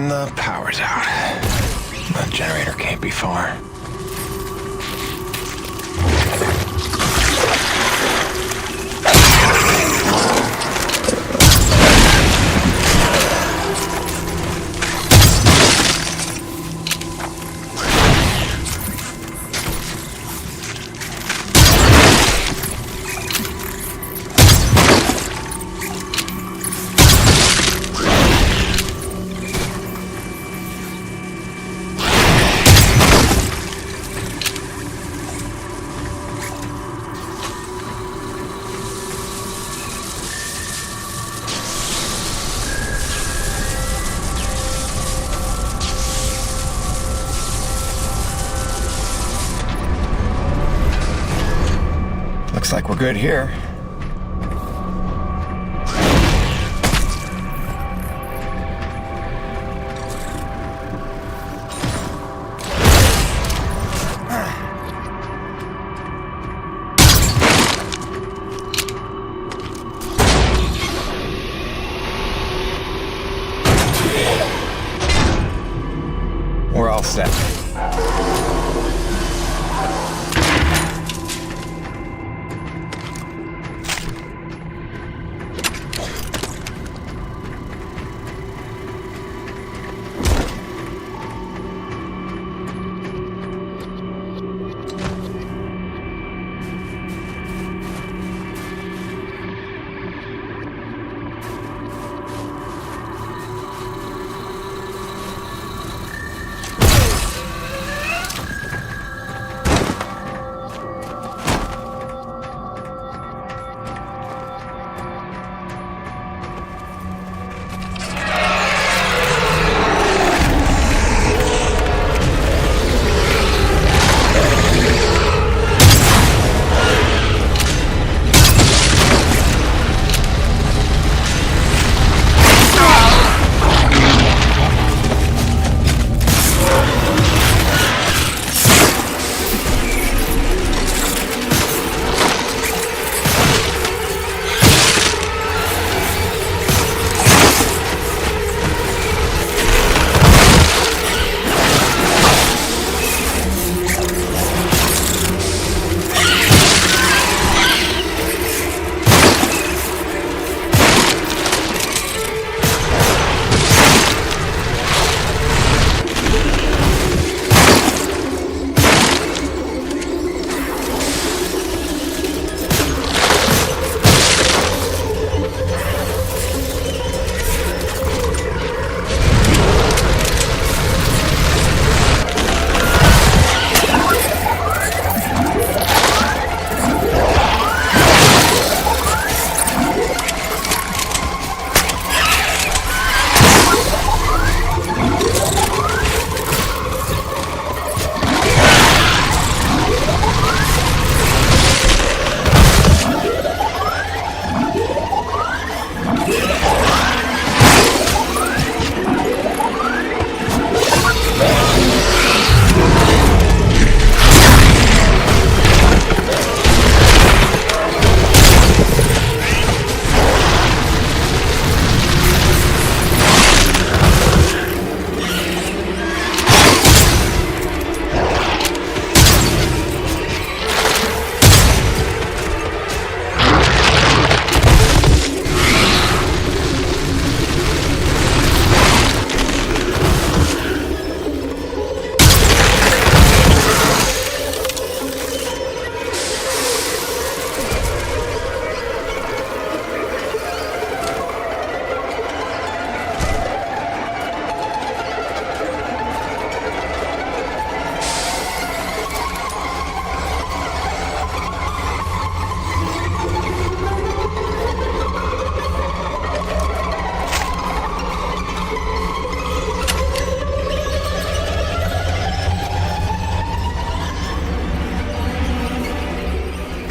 And the power's out. The generator can't be far. Looks like we're good here. We're all set.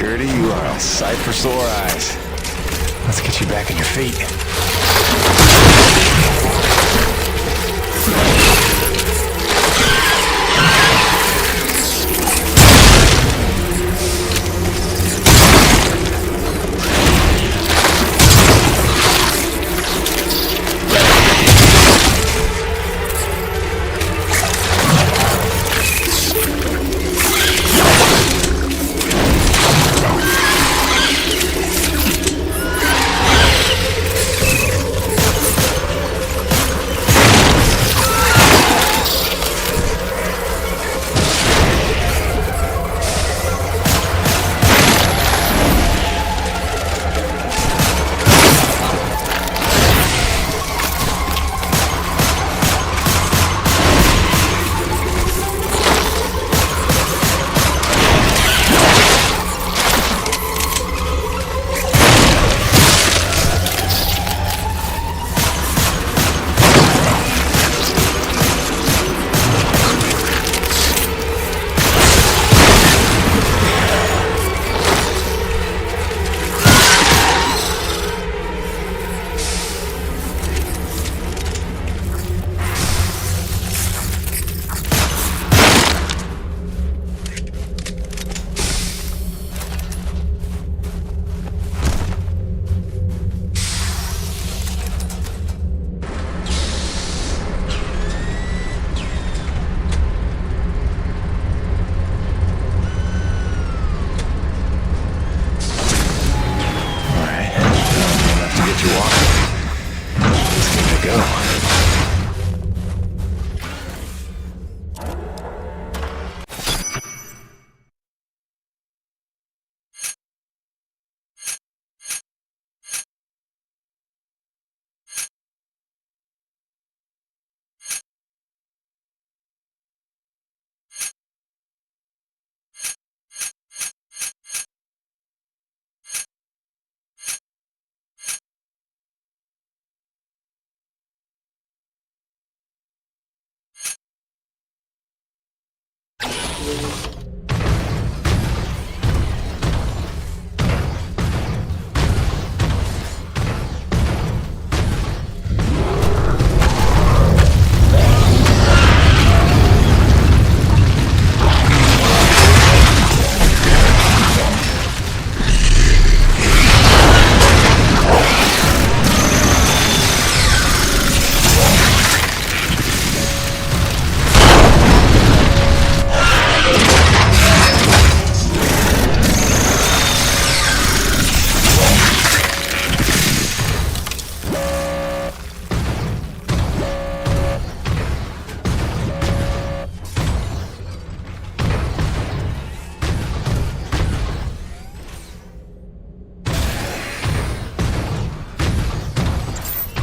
Gertie, you are a sight for sore eyes. Let's get you back on your feet.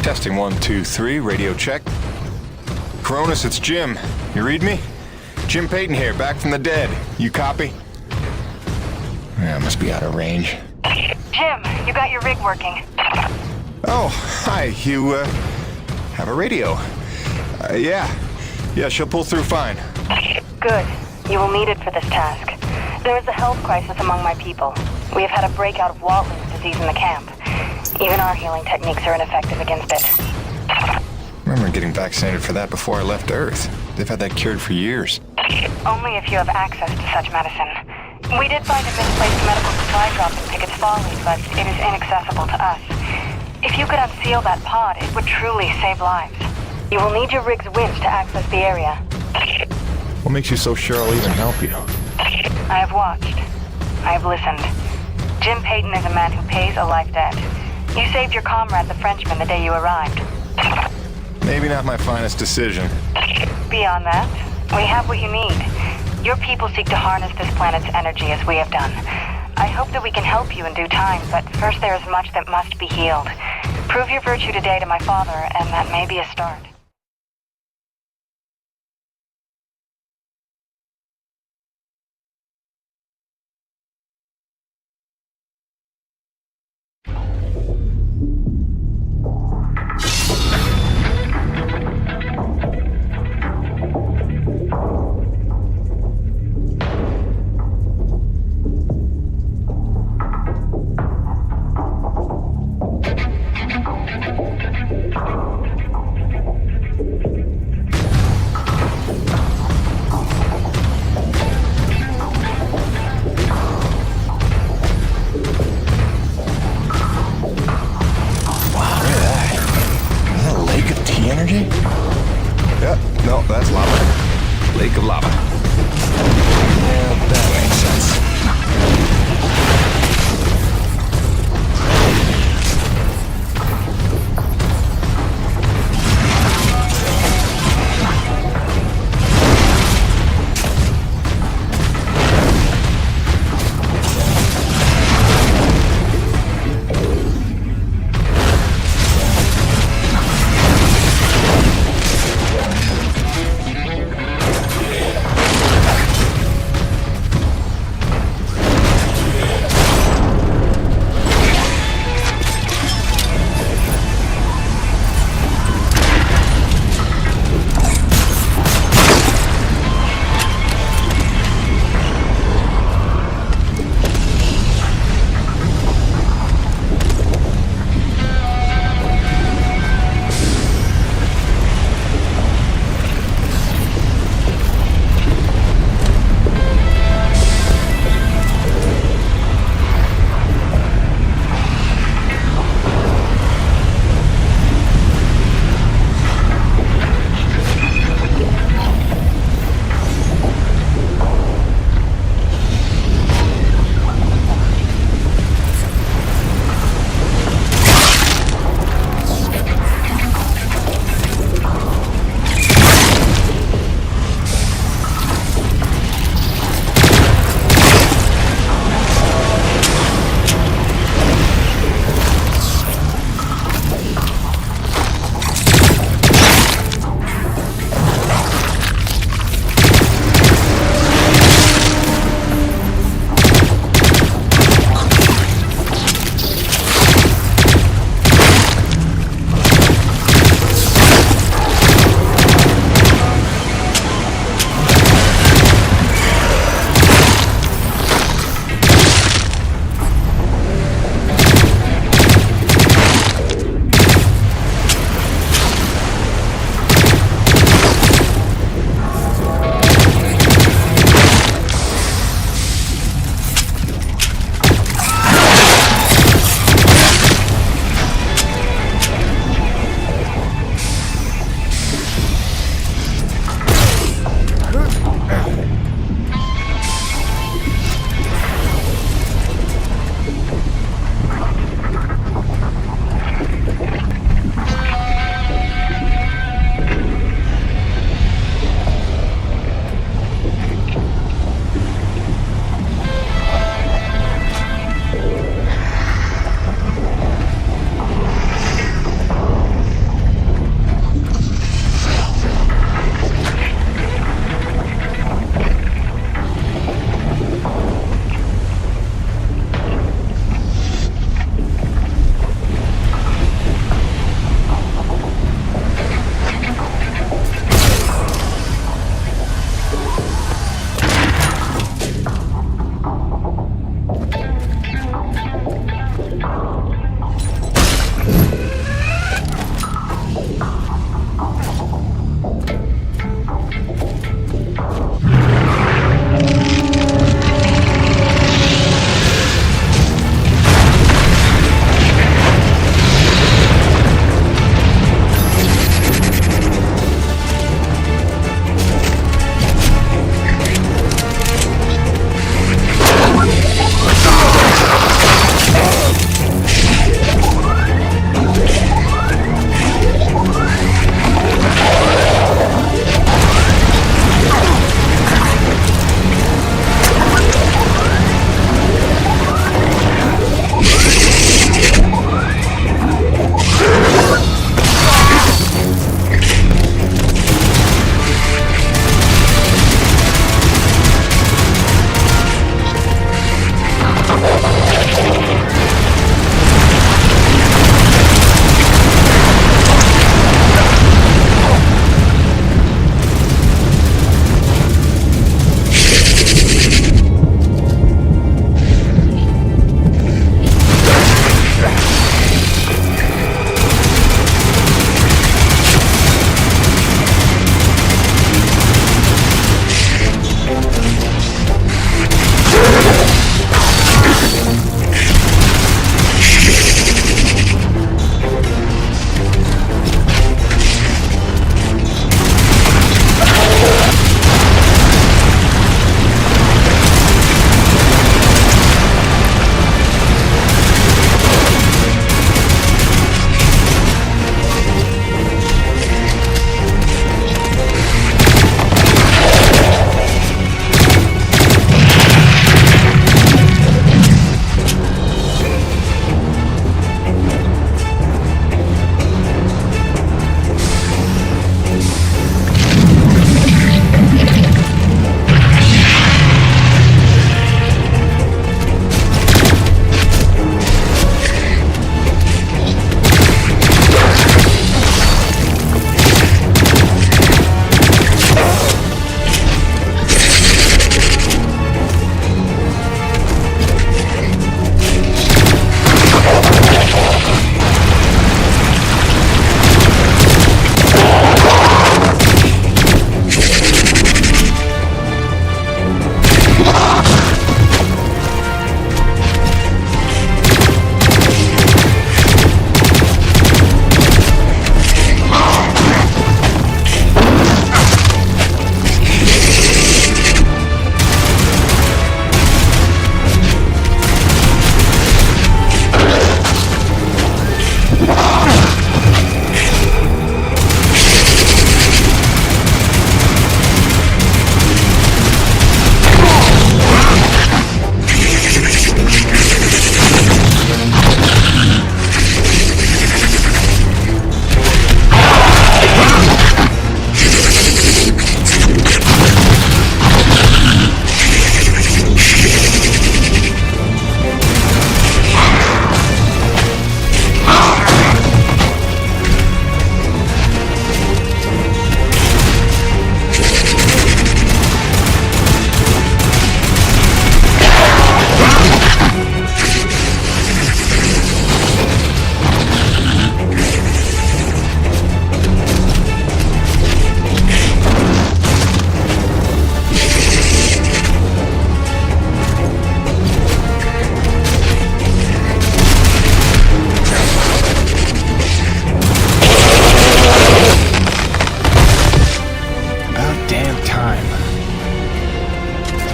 Testing 1, 2, 3, radio check. Cronus, it's Jim. You read me? Jim Peyton here, back from the dead. You copy? Yeah, must be out of range. Jim, you got your rig working. Oh, hi. You, have a radio? Yeah. Yeah, she'll pull through fine. Good. You will need it for this task. There is a health crisis among my people. We have had a breakout of Watling's disease in the camp. Even our healing techniques are ineffective against it. I remember getting vaccinated for that before I left Earth. They've had that cured for years. Only if you have access to such medicine. We did find a misplaced medical supply drop in Pickett's Folly, but it is inaccessible to us. If you could unseal that pod, it would truly save lives. You will need your rig's winch to access the area. What makes you so sure I'll even help you? I have watched. I have listened. Jim Peyton is a man who pays a life debt. You saved your comrade, the Frenchman, the day you arrived. Maybe not my finest decision. Beyond that, we have what you need. Your people seek to harness this planet's energy as we have done. I hope that we can help you in due time, but first there is much that must be healed. Prove your virtue today to my father, and that may be a start. No, that's lava. Lake of lava. Yeah, that makes sense.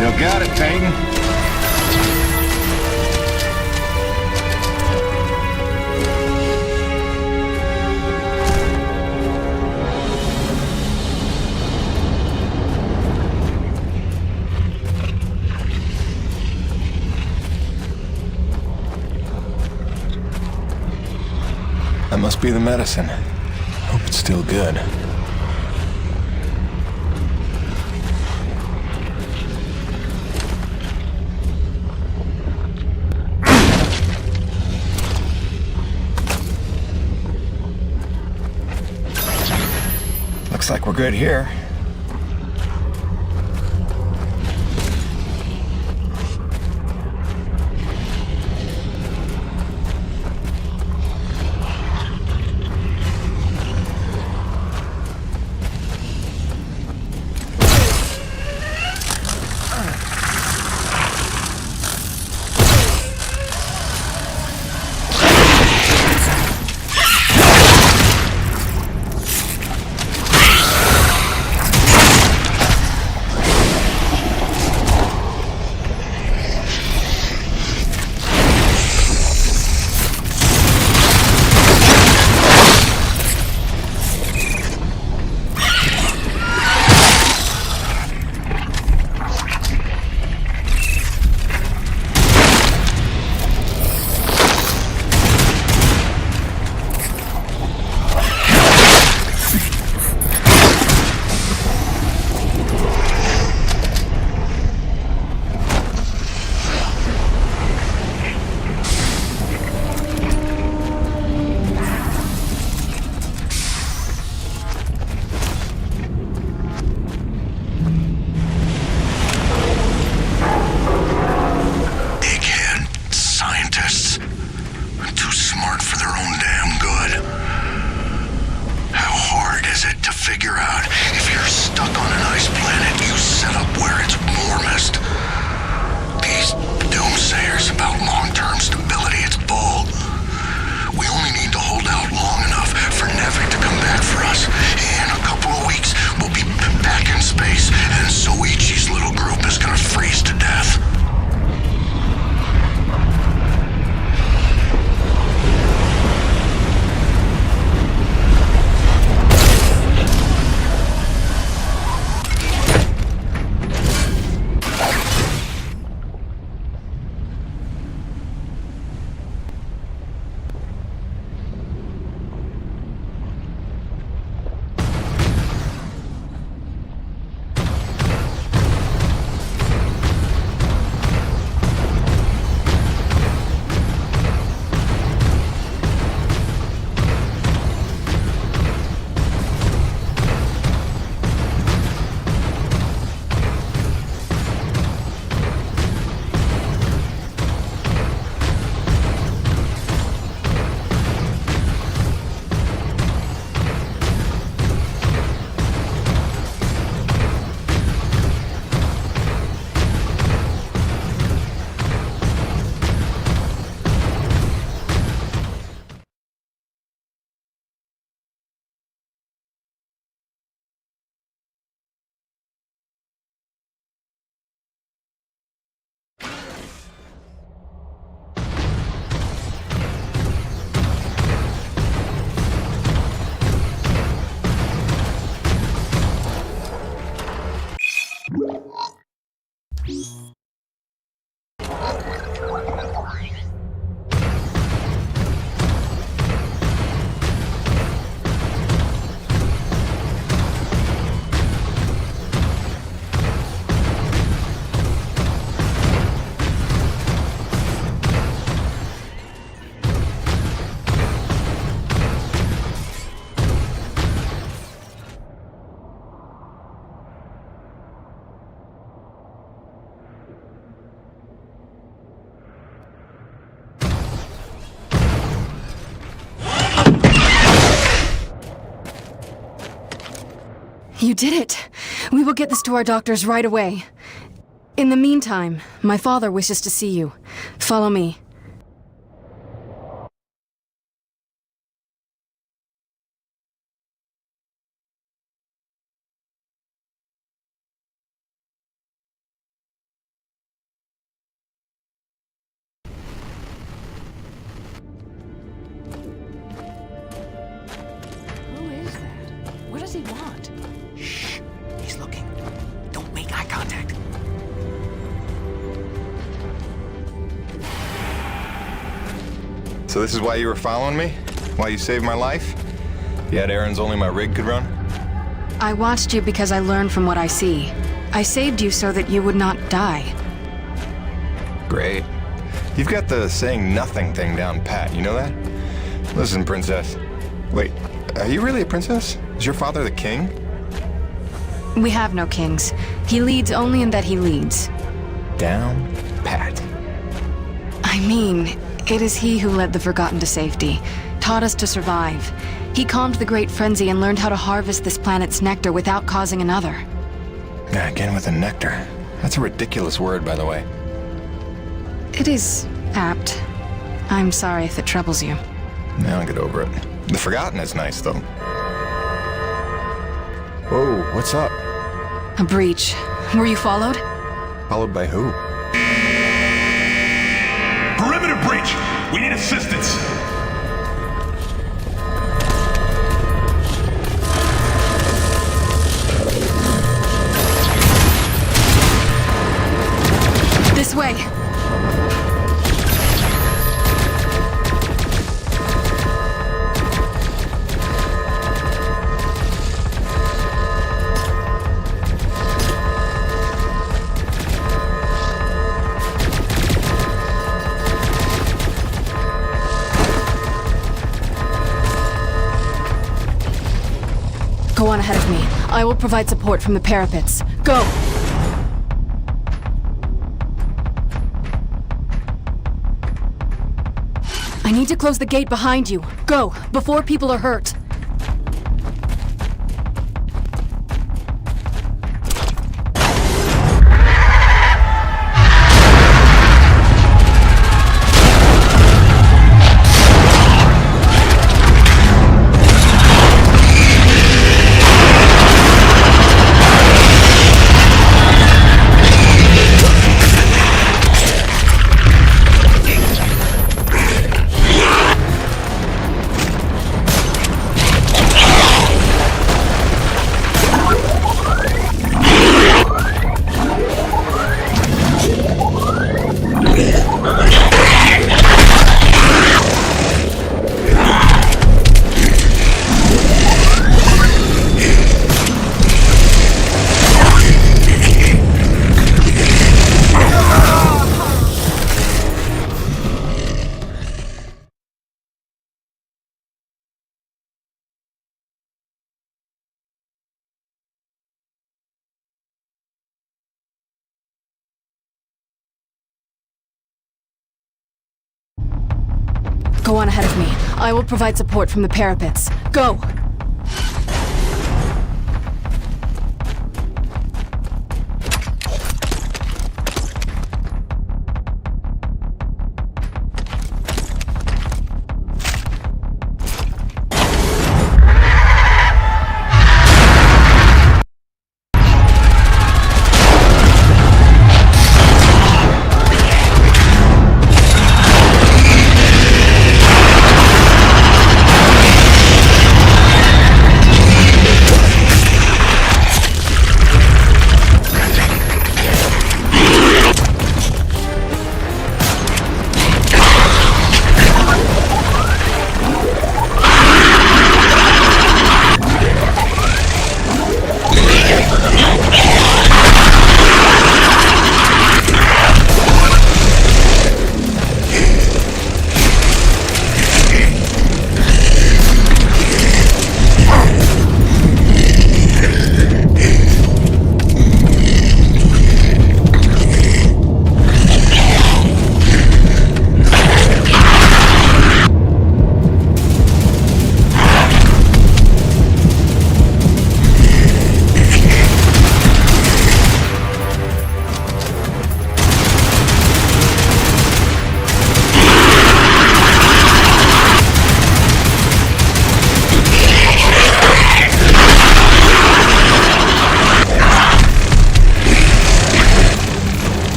Still got it, Peyton. That must be the medicine. Hope it's still good. Looks like we're good here. You did it! We will get this to our doctors right away. In the meantime, my father wishes to see you. Follow me. So this is why you were following me? Why you saved my life? You had errands only my rig could run? I watched you because I learned from what I see. I saved you so that you would not die. Great. You've got the saying nothing thing down pat, you know that? Listen, princess. Wait, are you really a princess? Is your father the king? We have no kings. He leads only in that he leads. Down pat. I mean, it is he who led the Forgotten to safety, taught us to survive. He calmed the Great Frenzy and learned how to harvest this planet's nectar without causing another. Yeah, again with the nectar. That's a ridiculous word, by the way. It is apt. I'm sorry if it troubles you. Now I'll get over it. The Forgotten is nice, though. Whoa, what's up? A breach. Were you followed? Followed by who? Perimeter breach! We need assistance! This way! Go on ahead of me. I will provide support from the parapets. Go! I need to close the gate behind you. Go, before people are hurt. Go on ahead of me. I will provide support from the parapets. Go!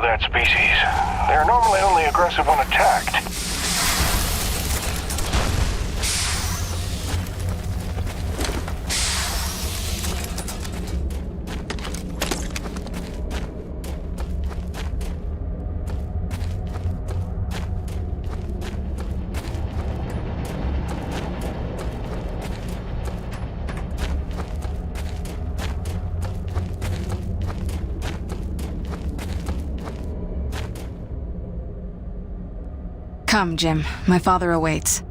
of that species. They're normally only aggressive when attacked. Come, Jim. My father awaits.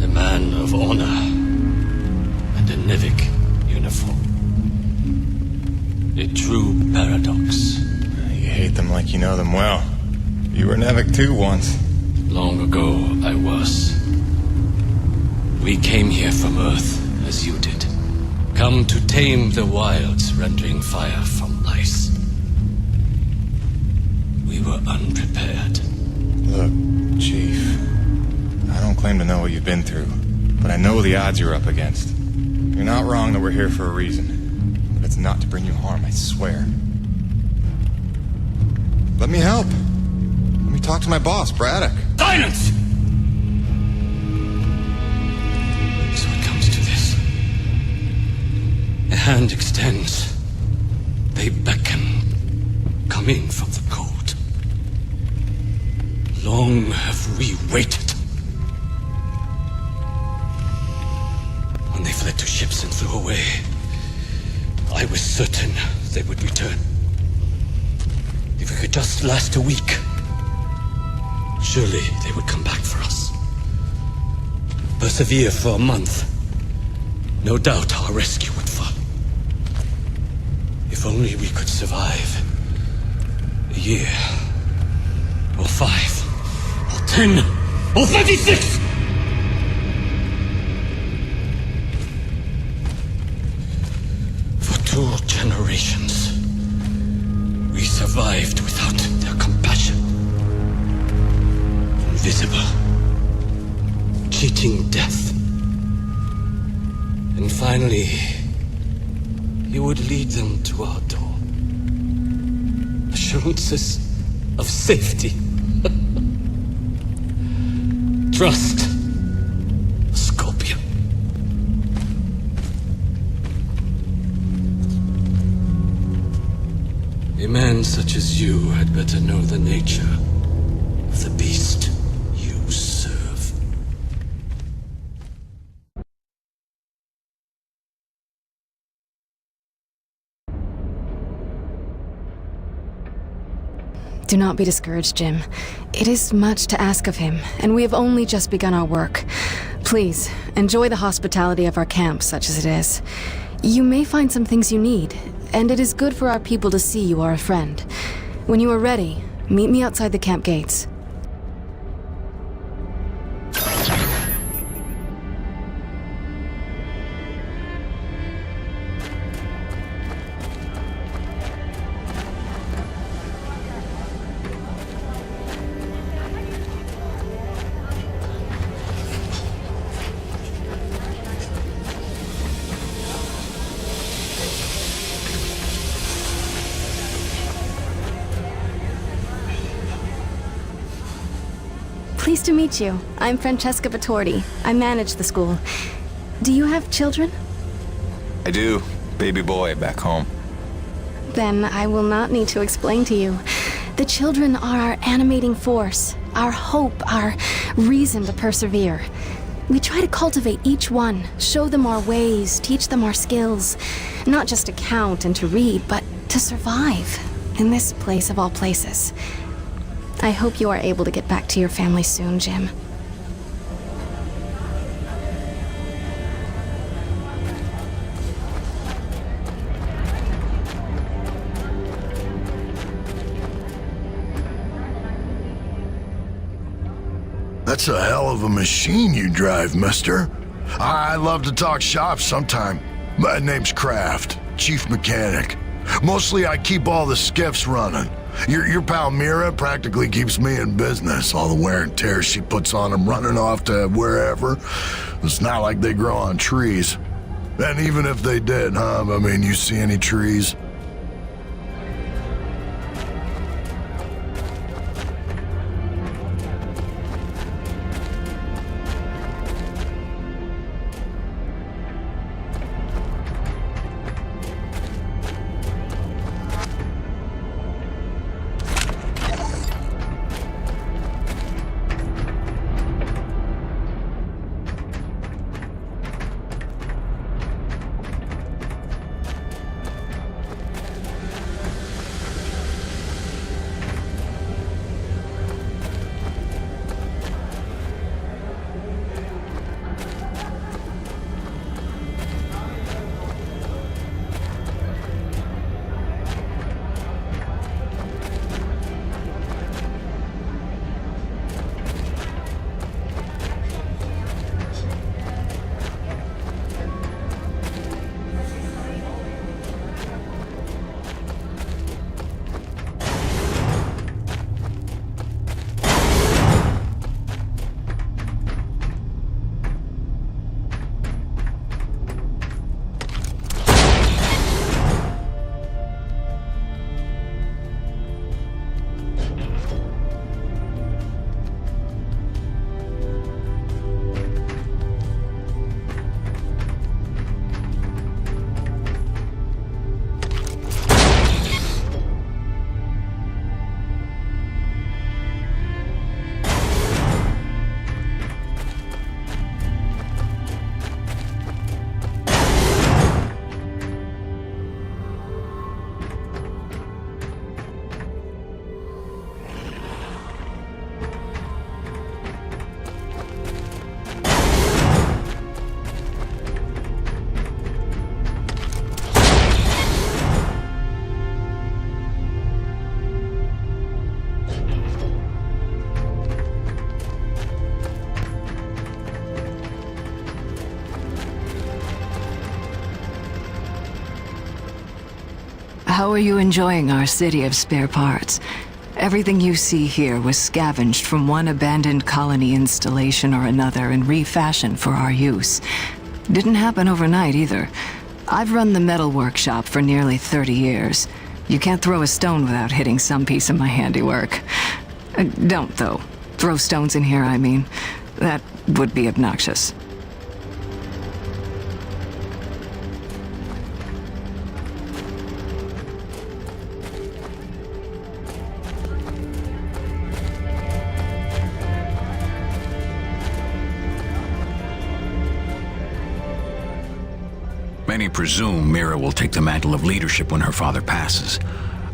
A man of honor and a Nivik uniform. A true paradox. You hate them like you know them well. You were Nevik too once. Long ago, I was. We came here from Earth, as you did. Come to tame the wilds, rendering fire from ice. We were unprepared. Look, Chief, I don't claim to know what you've been through, but I know the odds you're up against. You're not wrong that we're here for a reason, but it's not to bring you harm, I swear. Let me help. Let me talk to my boss, Braddock. Silence! So it comes to this. A hand extends. They beckon, coming from the cold. Long have we waited. When they fled to ships and flew away, I was certain they would return. If we could just last a week, surely they would come back for us. Persevere for a month. No doubt our rescue would follow. If only we could survive. A year. Or 5. Or 10. Or 36! For 2 generations, we survived without their compassion. Invisible. Cheating death. And finally, you would lead them to our door. Assurances of safety. Trust. Scorpion. A man such as you had better know the nature of the beast you serve. Do not be discouraged, Jim. It is much to ask of him, and we have only just begun our work. Please, enjoy the hospitality of our camp, such as it is. You may find some things you need, and it is good for our people to see you are a friend. When you are ready, meet me outside the camp gates. Pleased to meet you. I'm Francesca Vittordi. I manage the school. Do you have children? I do. Baby boy back home. Then I will not need to explain to you. The children are our animating force, our hope, our reason to persevere. We try to cultivate each one, show them our ways, teach them our skills. Not just to count and to read, but to survive in this place of all places. I hope you are able to get back to your family soon, Jim. That's a hell of a machine you drive, mister. I love to talk shop sometime. My name's Kraft, chief mechanic. Mostly I keep all the skiffs running. Your pal Mira practically keeps me in business. All the wear and tear she puts on them running off to wherever. It's not like they grow on trees. And even if they did, huh? I mean, you see any trees? How are you enjoying our city of spare parts? Everything you see here was scavenged from one abandoned colony installation or another and refashioned for our use. Didn't happen overnight either. I've run the metal workshop for nearly 30 years. You can't throw a stone without hitting some piece of my handiwork. Don't, though. Throw stones in here, I mean. That would be obnoxious. Many presume Mira will take the mantle of leadership when her father passes,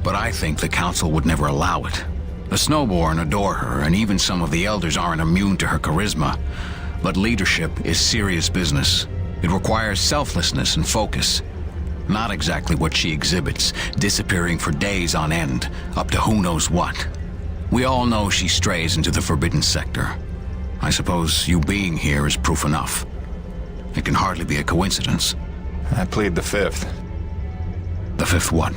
but I think the Council would never allow it. The Snowborn adore her, and even some of the Elders aren't immune to her charisma. But leadership is serious business. It requires selflessness and focus. Not exactly what she exhibits, disappearing for days on end, up to who knows what. We all know she strays into the Forbidden Sector. I suppose you being here is proof enough. It can hardly be a coincidence. I plead the fifth. The fifth what?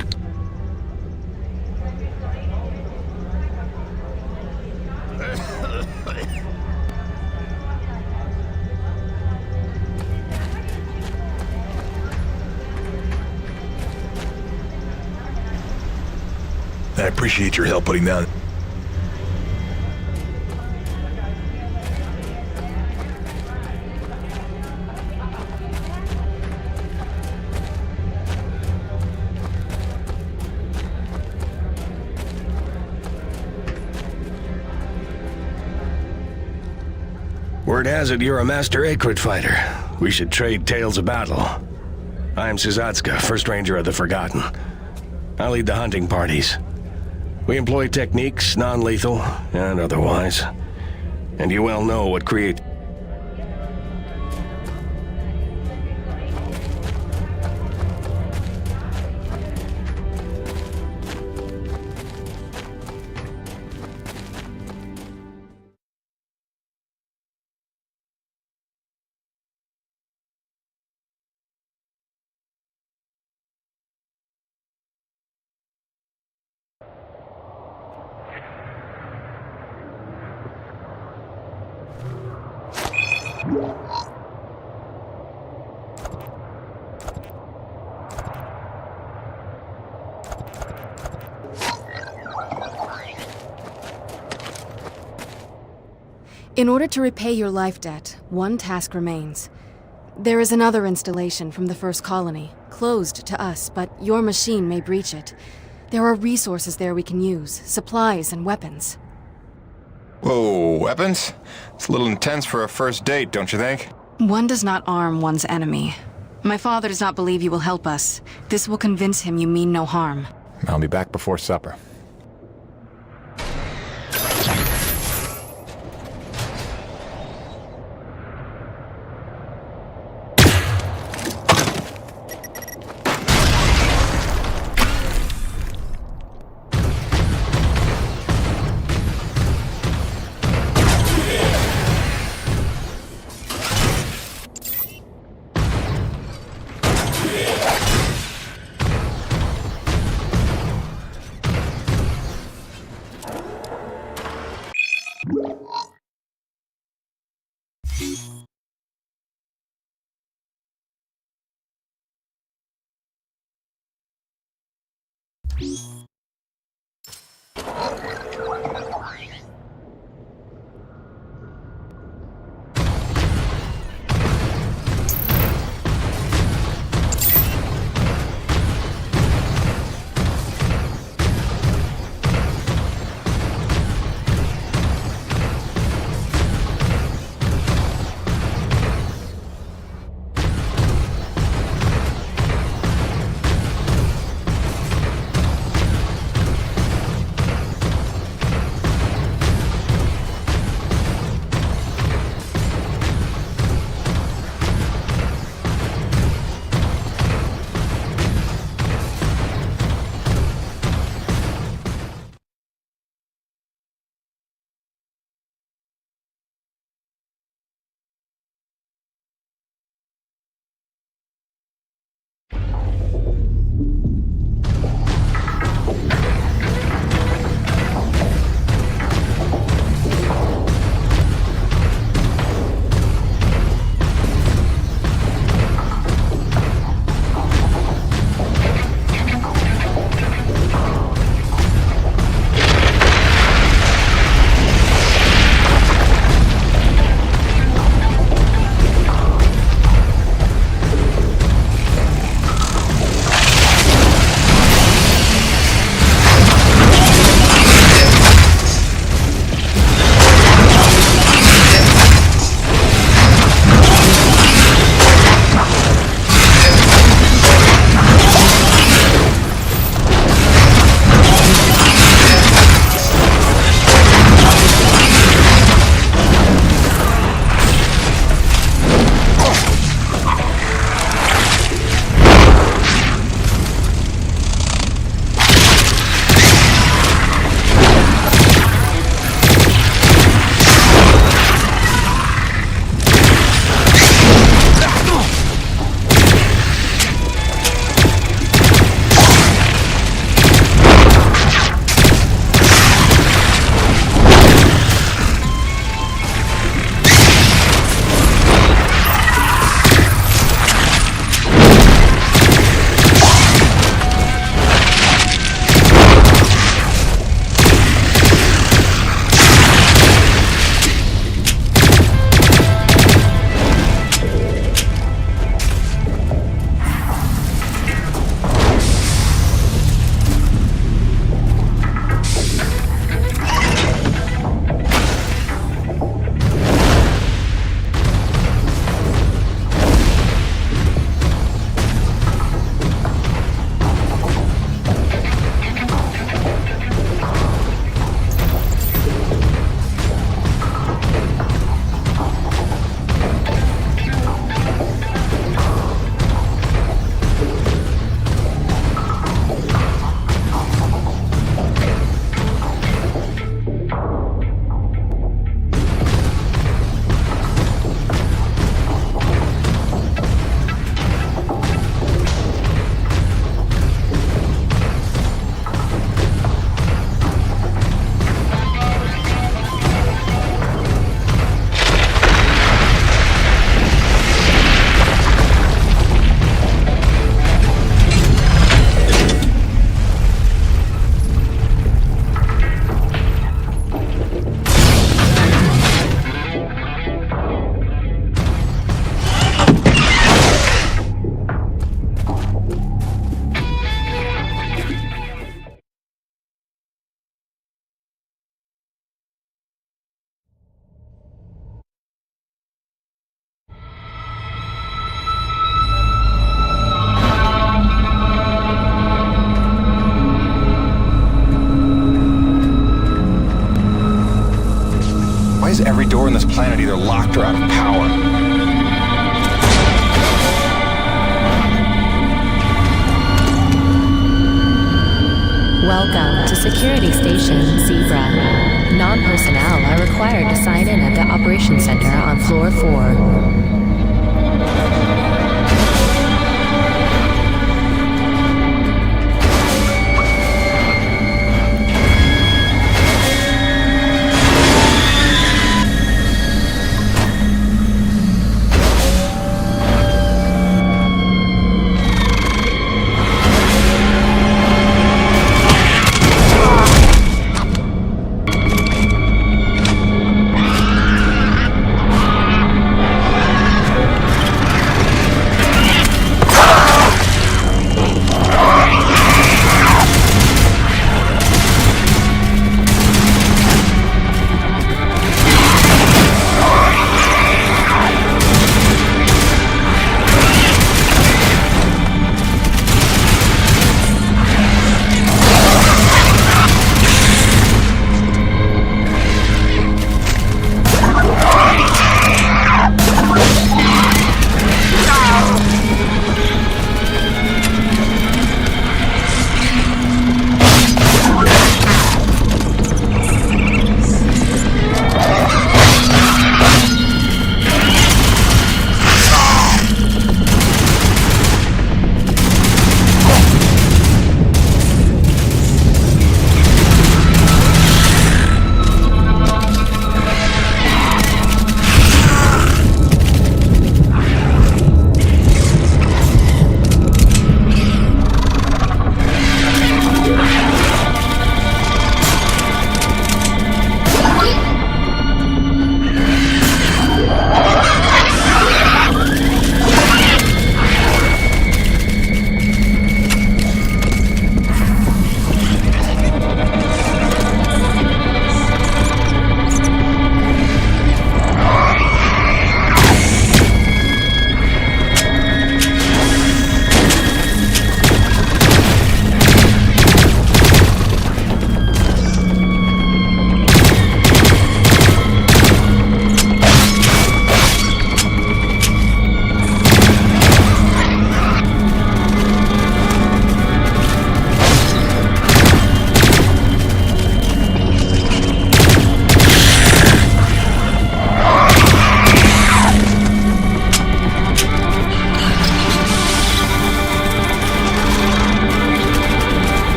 I appreciate your help putting down. Word has it you're a master Akrid fighter. We should trade tales of battle. I'm Suzatska, First Ranger of the Forgotten. I lead the hunting parties. We employ techniques, non-lethal and otherwise. And you well know what creates... In order to repay your life debt, one task remains. There is another installation from the first colony, closed to us, but your machine may breach it. There are resources there we can use, supplies and weapons. Whoa, weapons? It's a little intense for a first date, don't you think? One does not arm one's enemy. My father does not believe you will help us. This will convince him you mean no harm. I'll be back before supper. reactor out of power. Welcome to Security Station Zebra. Non-personnel are required to sign in at the Operations Center on Floor 4.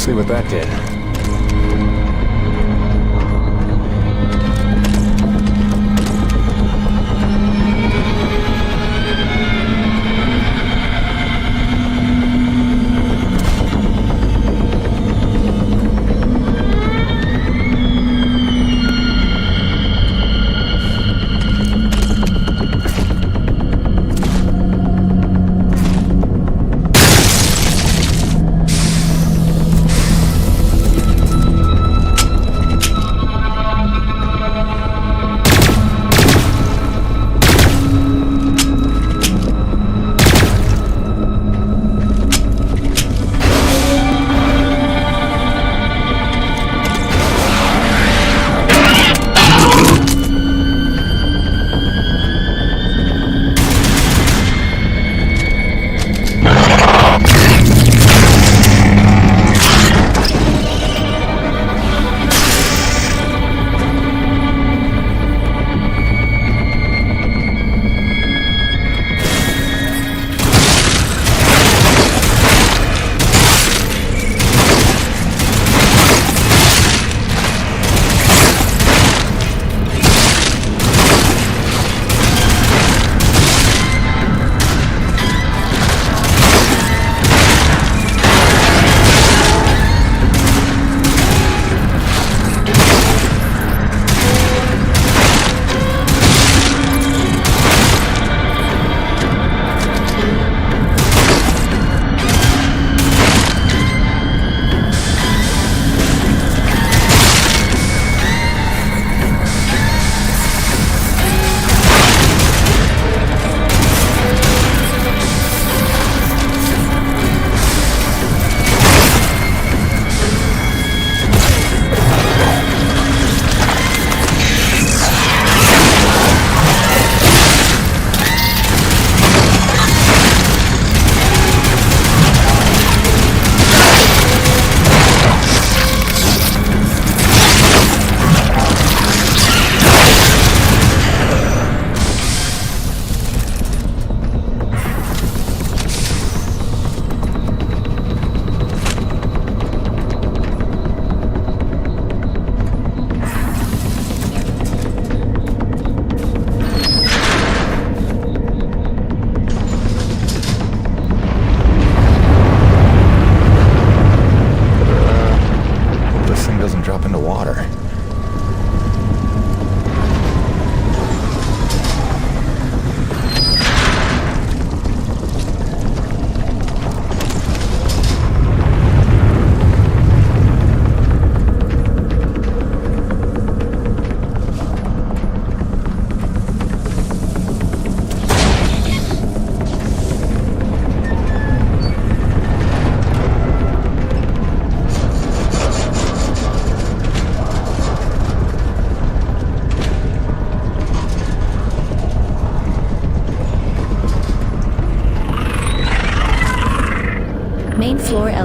See what that did.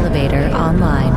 elevator online.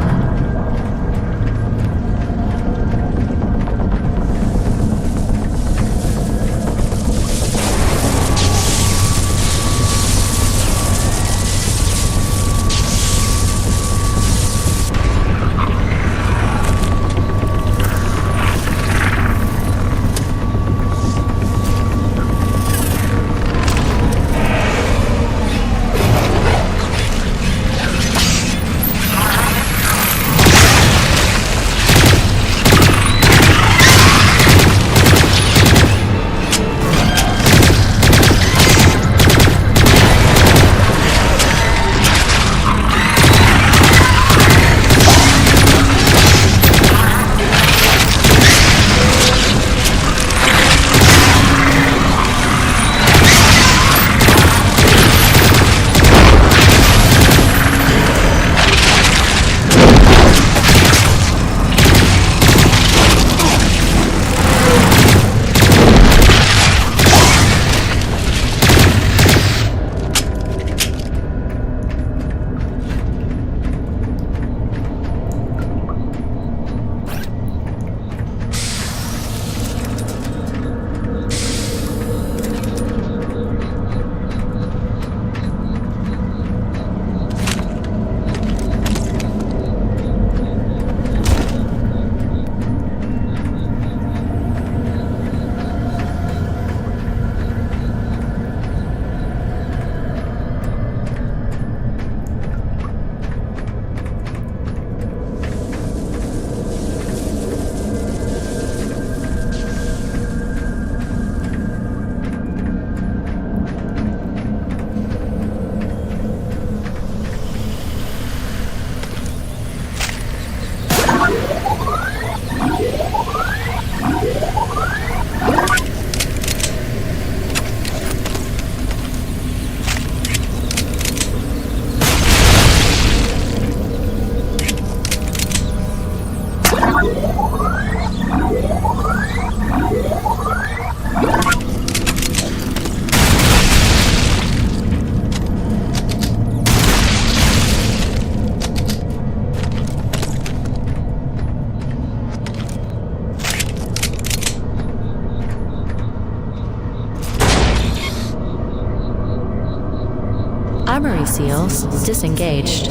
Armory seals disengaged.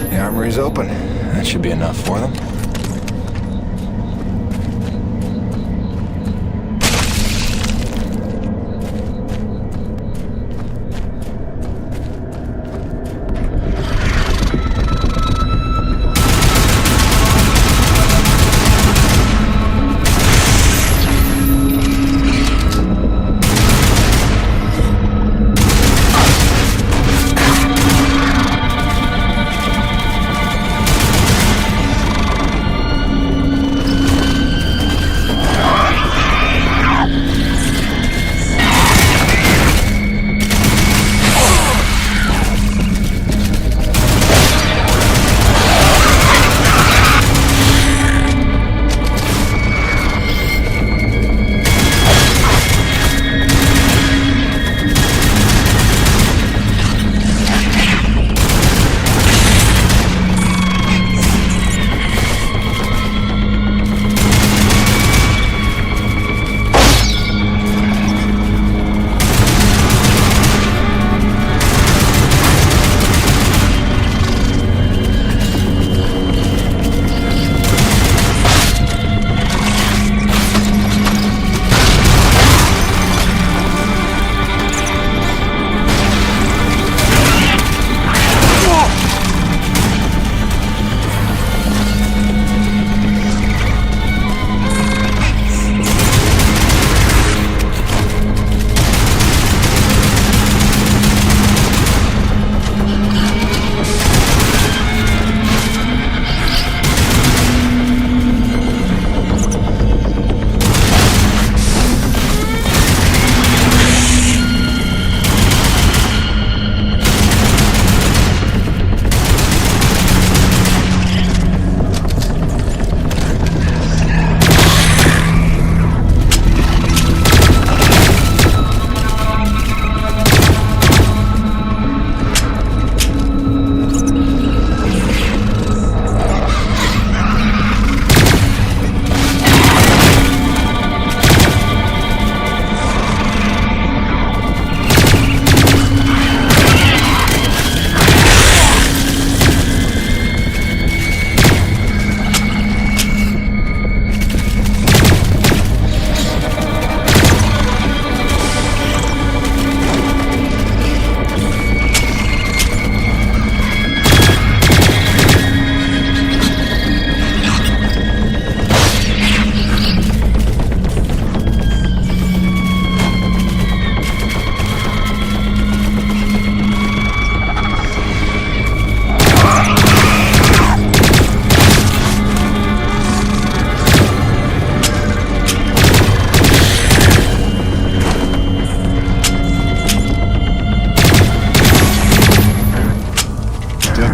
The armory's open. That should be enough for them.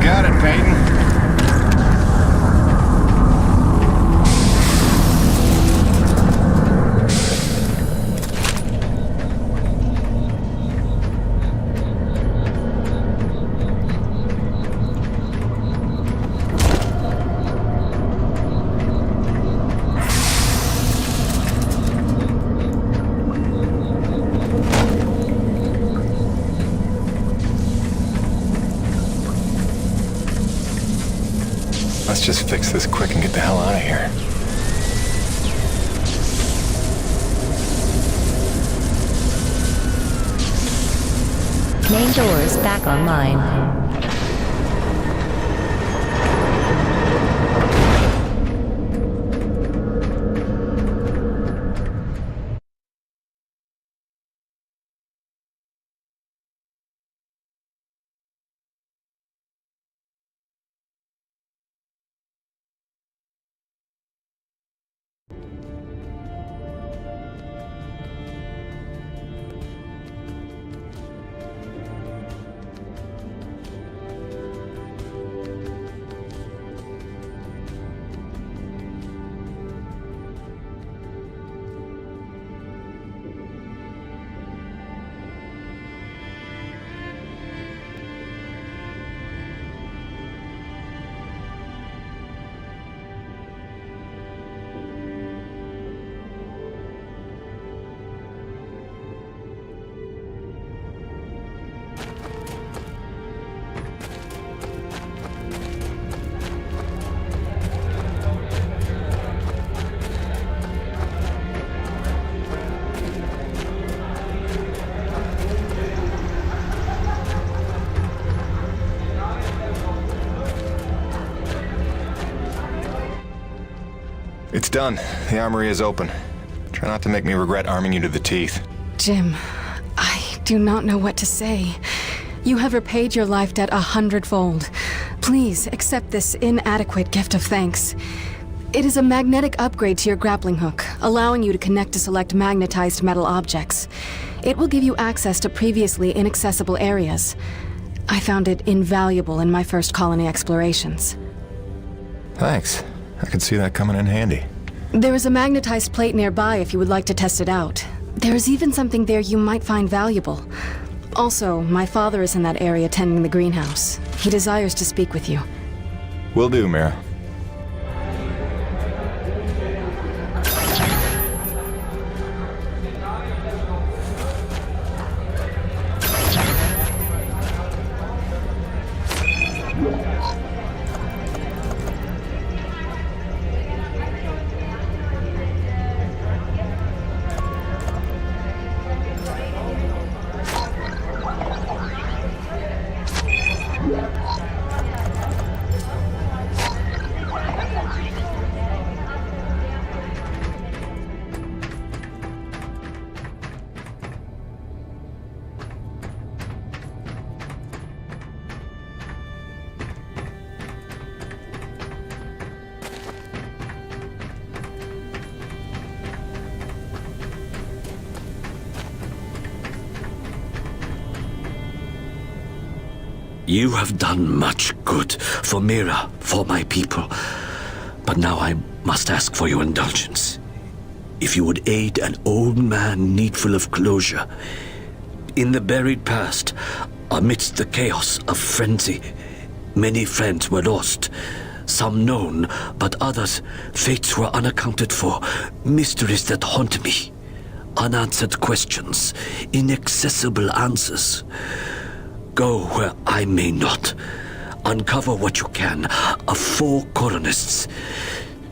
got it, Peyton. Let's just fix this quick and get the hell out of here. Main doors back online. It's done. The armory is open. Try not to make me regret arming you to the teeth. Jim, I do not know what to say. You have repaid your life debt 100-fold. Please accept this inadequate gift of thanks. It is a magnetic upgrade to your grappling hook, allowing you to connect to select magnetized metal objects. It will give you access to previously inaccessible areas. I found it invaluable in my first colony explorations. Thanks. I could see that coming in handy. There is a magnetized plate nearby if you would like to test it out. There is even something there you might find valuable. Also, my father is in that area tending the greenhouse. He desires to speak with you. Will do, Mira. You have done much good for Mira, for my people. But now I must ask for your indulgence. If you would aid an old man needful of closure. In the buried past, amidst the chaos of frenzy, many friends were lost. Some known, but others, fates were unaccounted for. Mysteries that haunt me. Unanswered questions, inaccessible answers. Go where I may not. Uncover what you can of 4 colonists.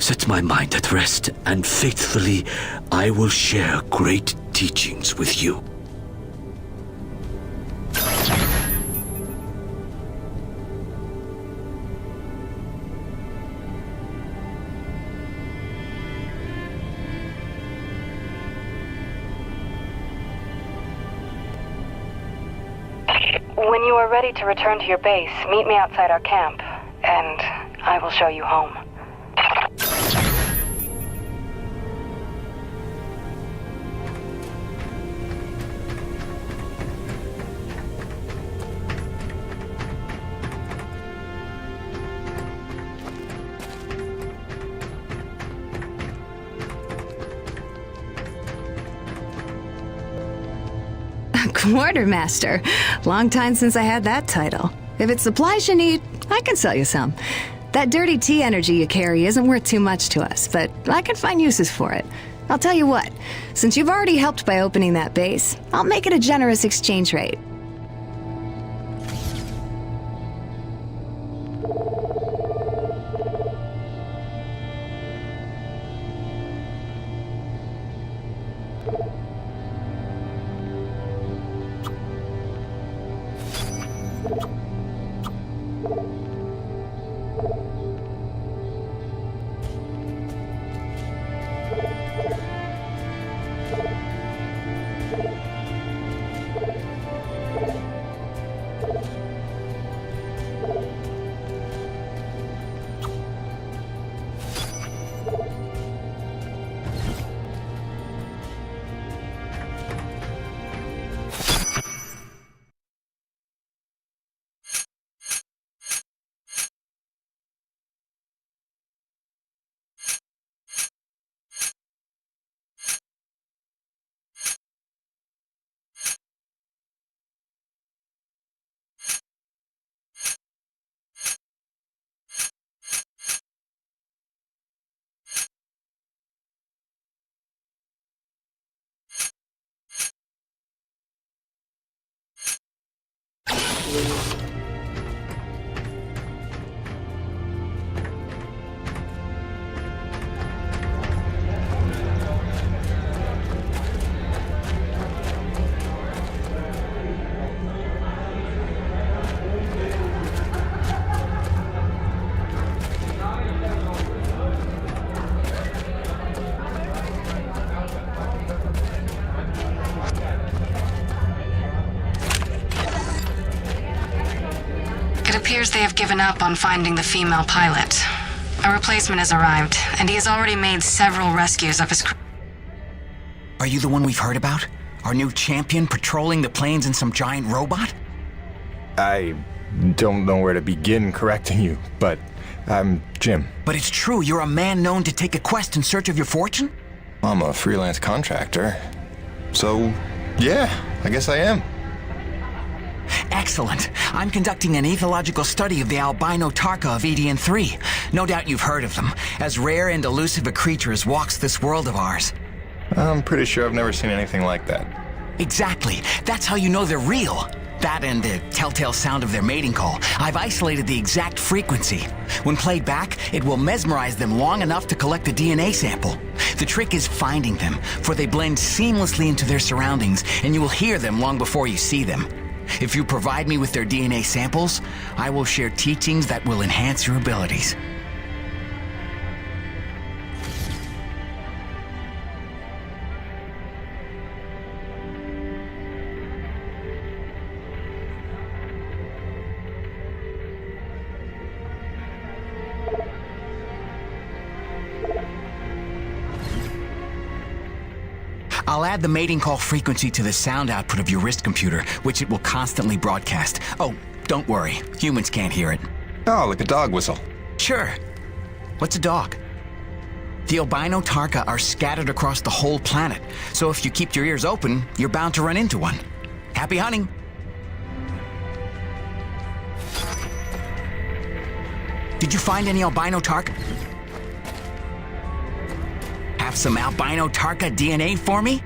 Set my mind at rest, and faithfully I will share great teachings with you. When you are ready to return to your base, meet me outside our camp, and I will show you home. Quartermaster. Long time since I had that title. If it's supplies you need, I can sell you some. That dirty tea energy you carry isn't worth too much to us, but I can find uses for it. I'll tell you what, since you've already helped by opening that base, I'll make it a generous exchange rate. It appears they have given up on finding the female pilot. A replacement has arrived, and he has already made several rescues of his crew. Are you the one we've heard about? Our new champion patrolling the plains in some giant robot? I don't know where to begin correcting you, but I'm Jim. But it's true, you're a man known to take a quest in search of your fortune? I'm a freelance contractor. So, yeah, I guess I am. Excellent. I'm conducting an ethological study of the albino Tarka of EDN-3. No doubt you've heard of them. As rare and elusive a creature as walks this world of ours. I'm pretty sure I've never seen anything like that. Exactly. That's how you know they're real. That and the telltale sound of their mating call. I've isolated the exact frequency. When played back, it will mesmerize them long enough to collect a DNA sample. The trick is finding them, for they blend seamlessly into their surroundings, and you will hear them long before you see them. If you provide me with their DNA samples, I will share teachings that will enhance your abilities. I'll add the mating call frequency to the sound output of your wrist computer, which it will constantly broadcast. Oh, don't worry. Humans can't hear it. Oh, like a dog whistle. Sure. What's a dog? The albino Tarka are scattered across the whole planet, so if you keep your ears open, you're bound to run into one. Happy hunting! Did you find any albino Tarka? Have some albino Tarka DNA for me?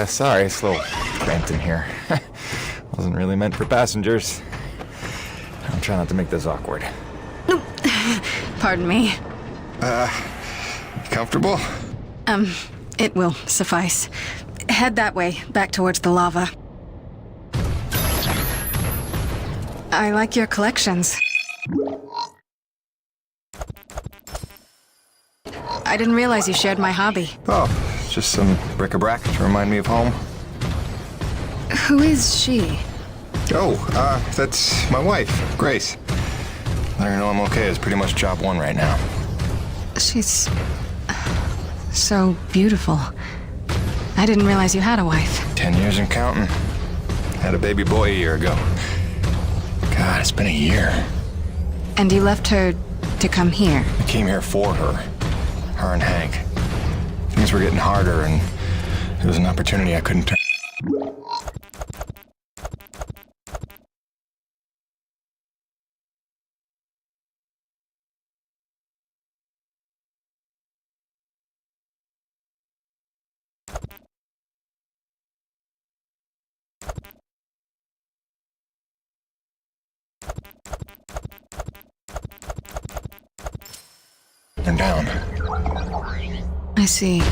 Sorry, it's a little cramped in here. Wasn't really meant for passengers. I'm trying not to make this awkward. Pardon me. Comfortable? It will suffice. Head that way, back towards the lava. I like your collections. I didn't realize you shared my hobby. Oh, just some bric-a-brac to remind me of home. Who is she? Oh, that's my wife, Grace. Let her know I'm okay is pretty much job one right now. She's so beautiful. I didn't realize you had a wife. 10 years and counting. Had a baby boy a year ago. God, it's been a year. And you left her to come here? I came here for her. Her and Hank. Things were getting harder, and it was an opportunity I couldn't turn. Turn down. I see.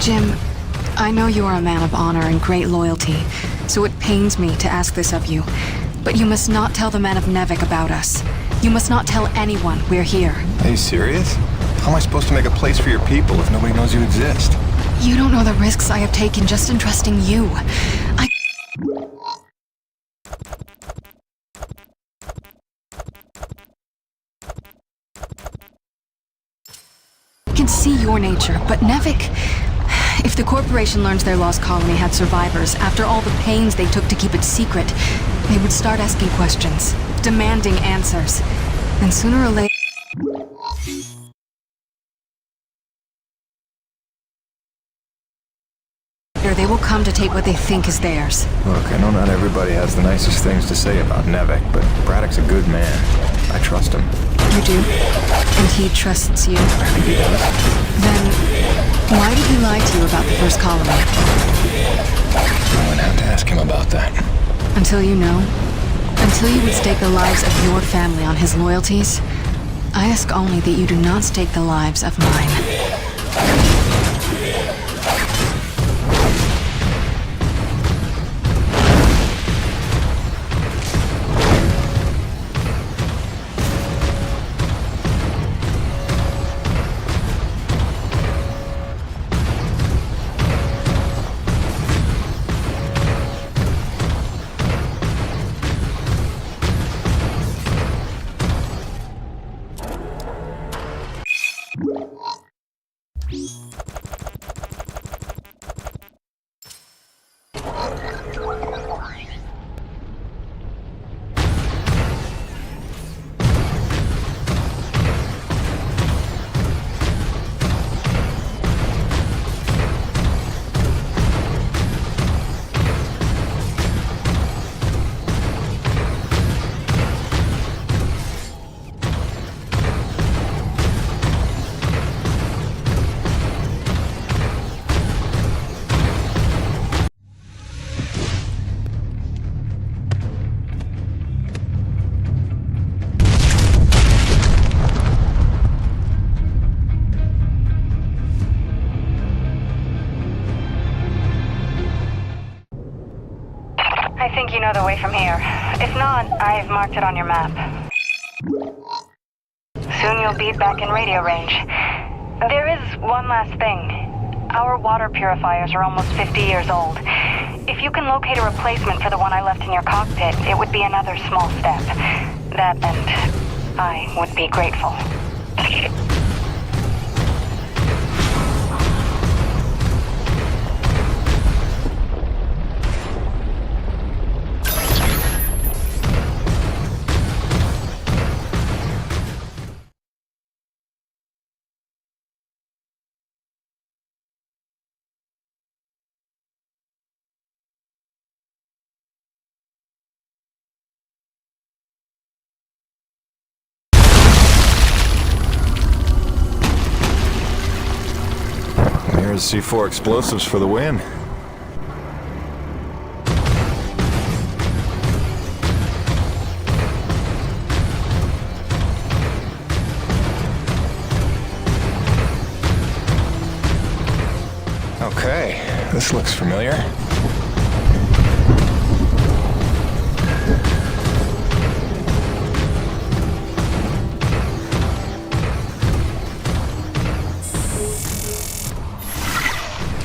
Jim, I know you are a man of honor and great loyalty, so it pains me to ask this of you. But you must not tell the men of Nevik about us. You must not tell anyone we're here. Are you serious? How am I supposed to make a place for your people if nobody knows you exist? You don't know the risks I have taken just in trusting you. I can see your nature, but Nevik... If the corporation learns their lost colony had survivors, after all the pains they took to keep it secret, they would start asking questions, demanding answers. And sooner or later... they will come to take what they think is theirs. Look, I know not everybody has the nicest things to say about Nevik, but Braddock's a good man. I trust him. You do? And he trusts you? I think he does. Then, why did he lie to you about the first colony? I would have to ask him about that. Until you know? Until you would stake the lives of your family on his loyalties? I ask only that you do not stake the lives of mine. you know the way from here. If not, I've marked it on your map. Soon you'll be back in radio range. There is one last thing. Our water purifiers are almost 50 years old. If you can locate a replacement for the one I left in your cockpit, it would be another small step. That and I would be grateful. Here's C4 explosives for the win. Okay, this looks familiar.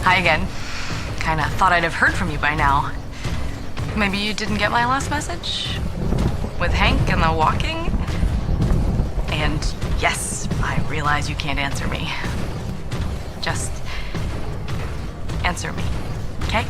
Hi again. Kinda thought I'd have heard from you by now. Maybe you didn't get my last message? With Hank and the walking? And yes, I realize you can't answer me. Just answer me, okay?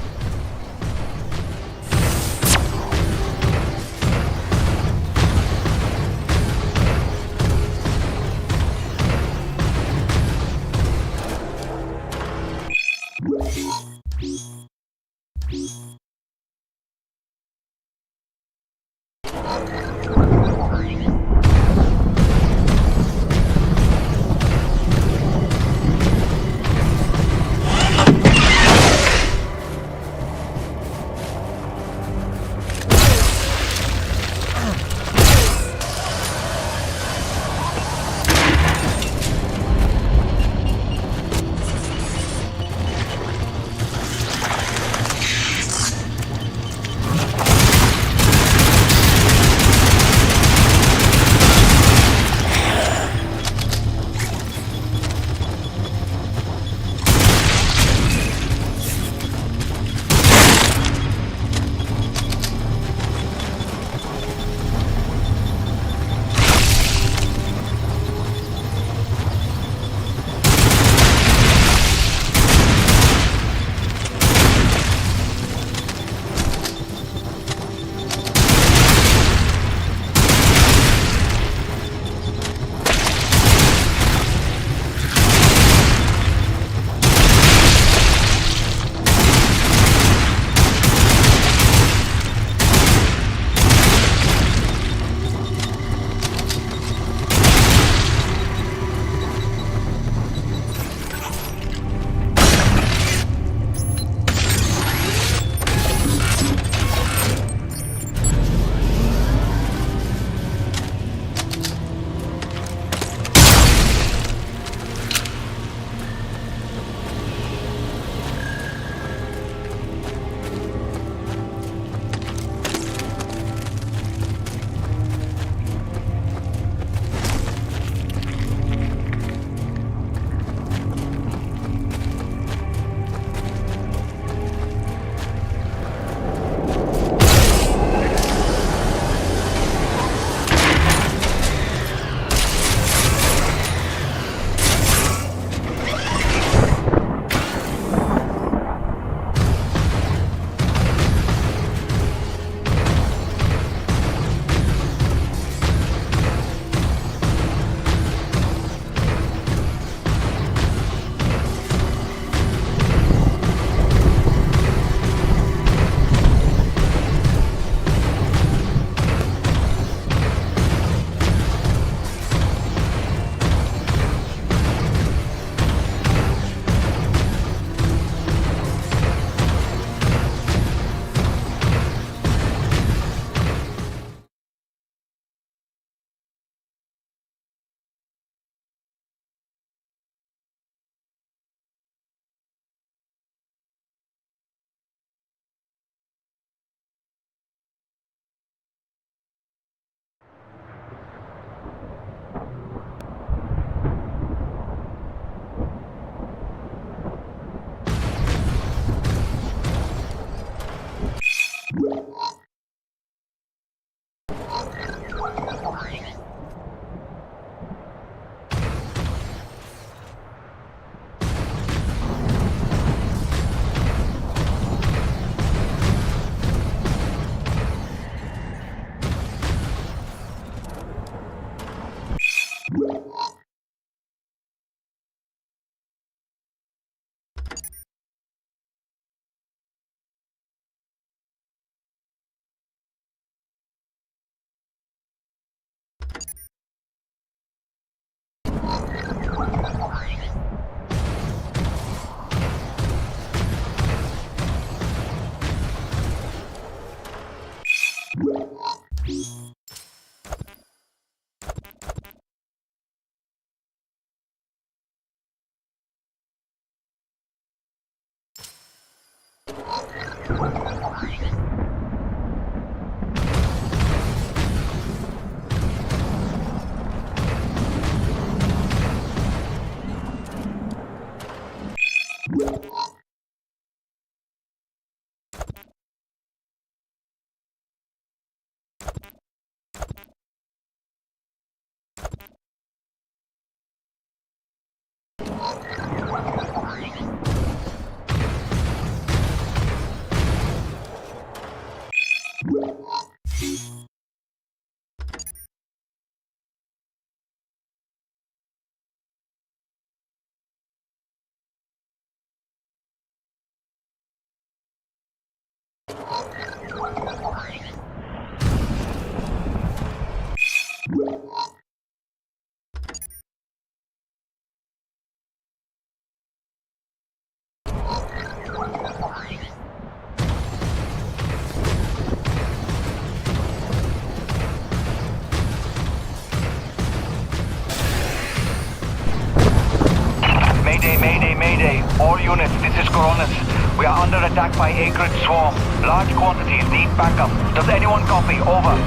units, this is Coronis. We are under attack by Acrid Swarm. Large quantities, need backup. Does anyone copy? Over.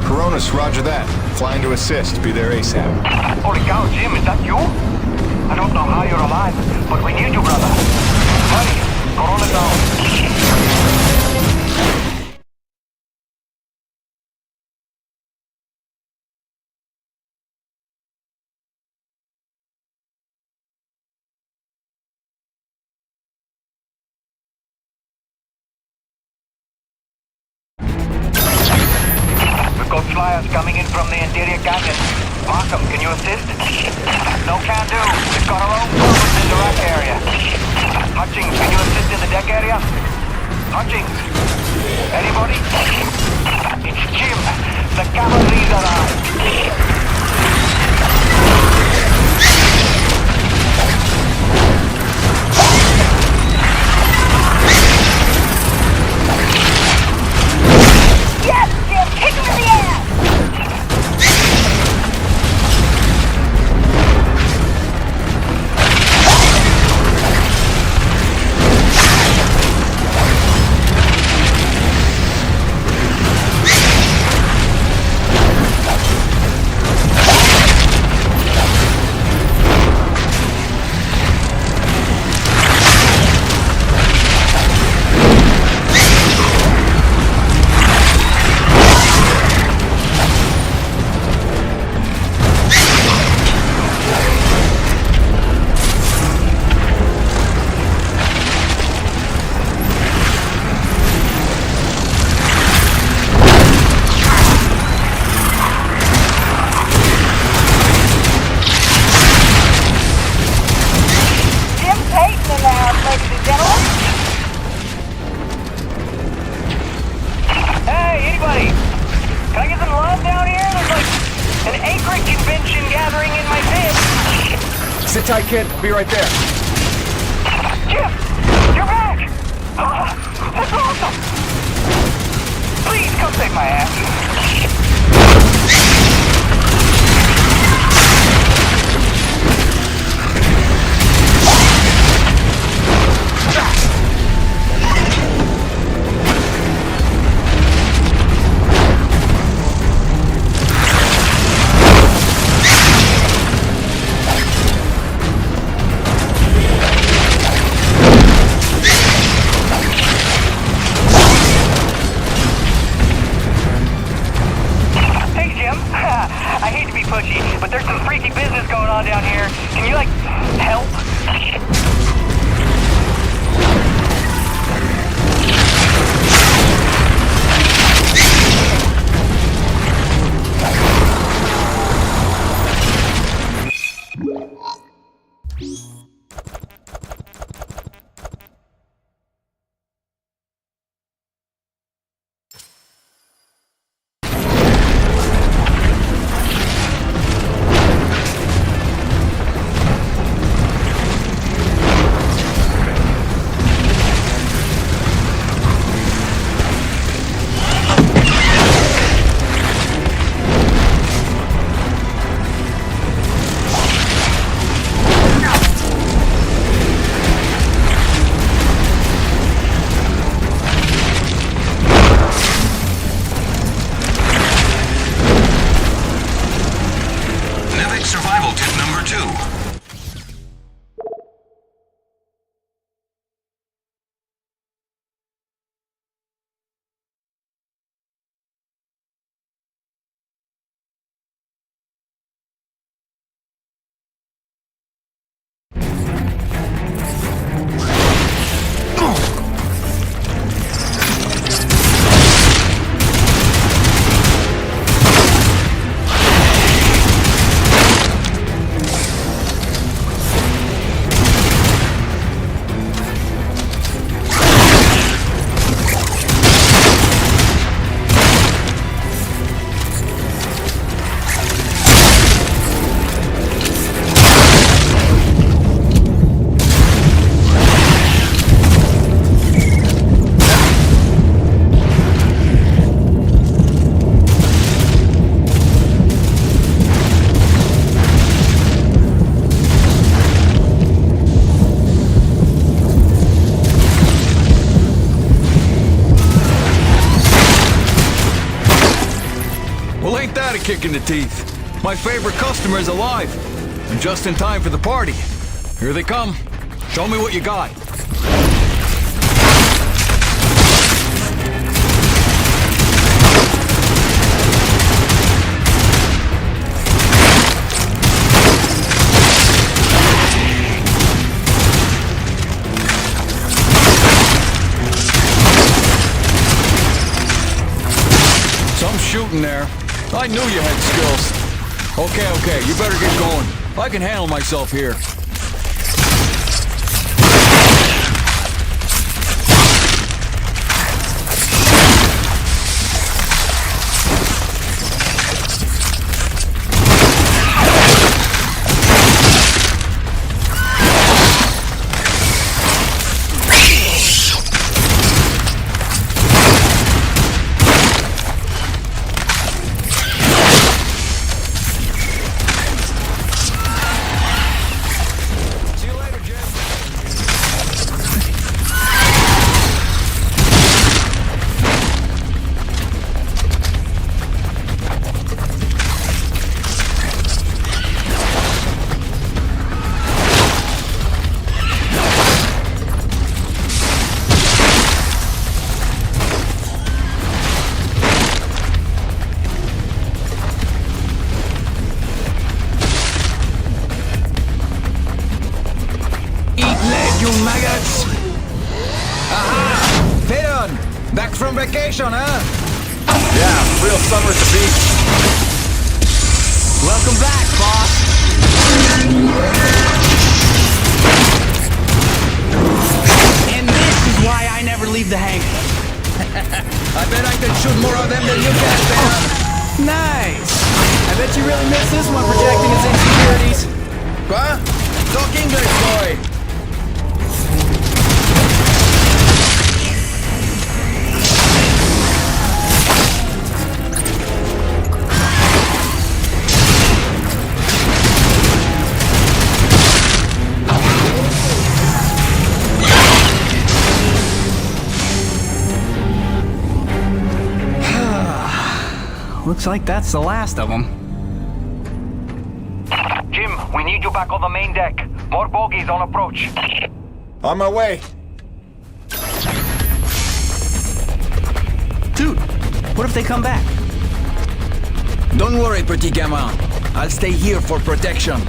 Coronis, roger that. Flying to assist. Be there ASAP. Holy cow, Jim, is that you? I don't know how you're alive, but we need you, brother. Hurry, Corona down. Flyers coming in from the interior canyon. Markham, can you assist? No can do. We've got our own problems in the rack area. Hutchings, can you assist in the deck area? Hutchings? Anybody? It's Jim. The cavalry's arrived. Yes, Jim! Kick him in the ass! Sit tight, kid. Be right there. Jim! You're back! That's awesome! Please come save my ass. kick in the teeth. My favorite customer is alive. And just in time for the party. Here they come. Show me what you got. Some shooting there. I knew you had skills. Okay, you better get going. I can handle myself here. You maggots! Aha! Theon! Back from vacation, huh? Yeah, real summer at the beach. Welcome back, boss! And this is why I never leave the hangar. I bet I could shoot more of them than you can, Theon. Nice! I bet you really miss this one projecting his insecurities. Huh? Talk English, boy! Looks like that's the last of them. Jim, we need you back on the main deck. More bogies on approach. On my way. Dude, what if they come back? Don't worry, Petit Gamin. I'll stay here for protection.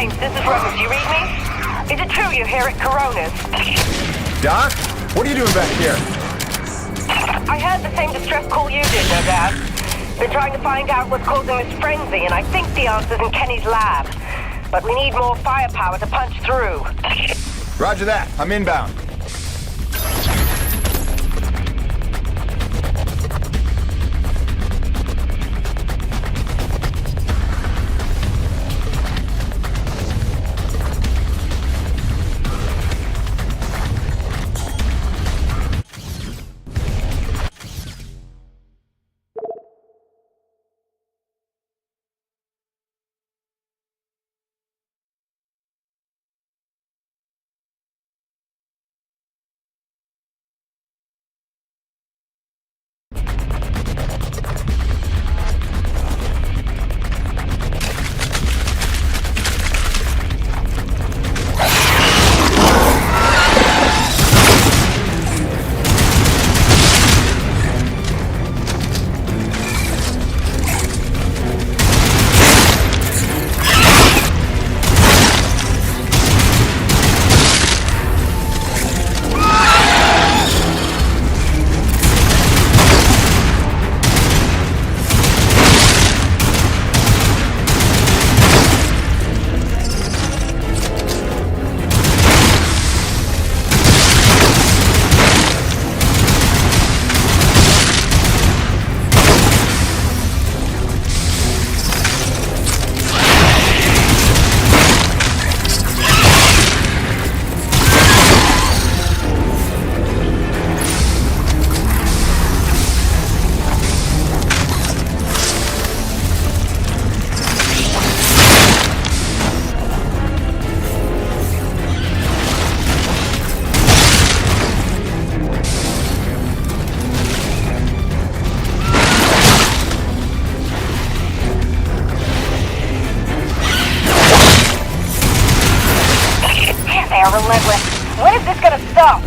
James, this is Rose. You read me? Is it true you're here at Corona's? Doc? What are you doing back here? I heard the same distress call you did, no doubt. Been trying to find out what's causing this frenzy, and I think the answer's in Kenny's lab. But we need more firepower to punch through. Roger that. I'm inbound. Relentless. When is this gonna stop?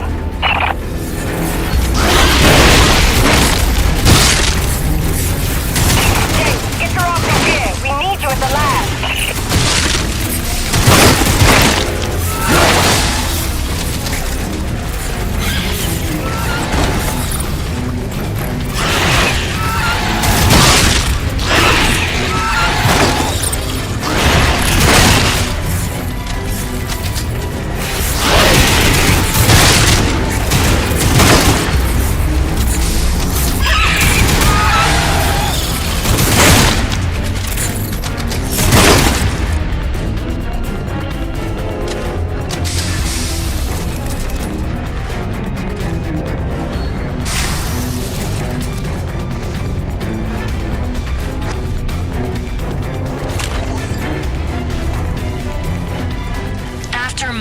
James, get your arms in gear. We need you at the lab.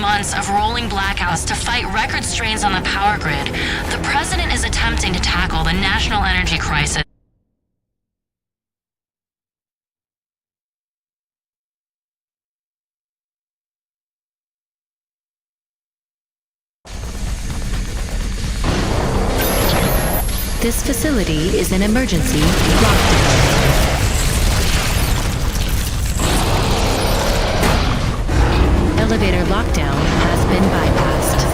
Months of rolling blackouts to fight record strains on the power grid, the president is attempting to tackle the national energy crisis. This facility is an emergency lockdown. Elevator lockdown has been bypassed.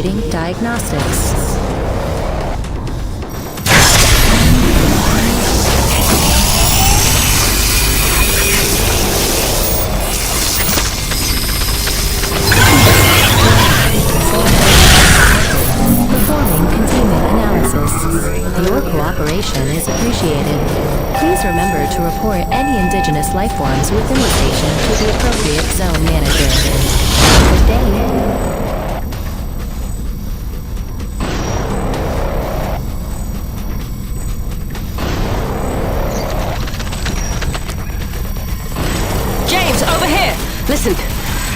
Initiating diagnostics. Performing containment analysis. Your cooperation is appreciated. Please remember to report any indigenous life forms within the station to the appropriate zone manager. Good day. James, over here! Listen,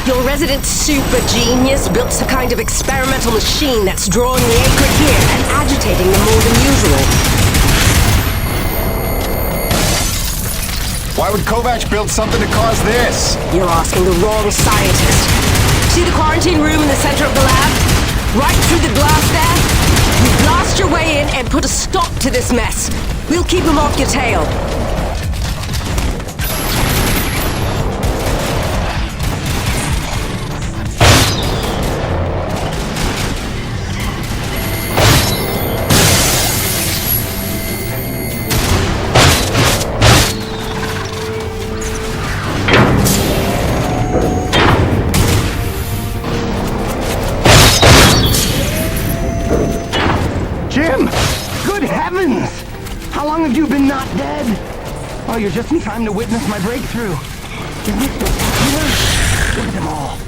your resident super genius built a kind of experimental machine that's drawing the Akrid here and agitating them more than usual. Why would Kovac build something to cause this? You're asking the wrong scientist. See the quarantine room in the center of the lab? Right through the glass there? You blast your way in and put a stop to this mess. We'll keep them off your tail. Jim! Good heavens! How long have you been not dead? Oh, you're just in time to witness my breakthrough. Isn't it spectacular? Look at them all.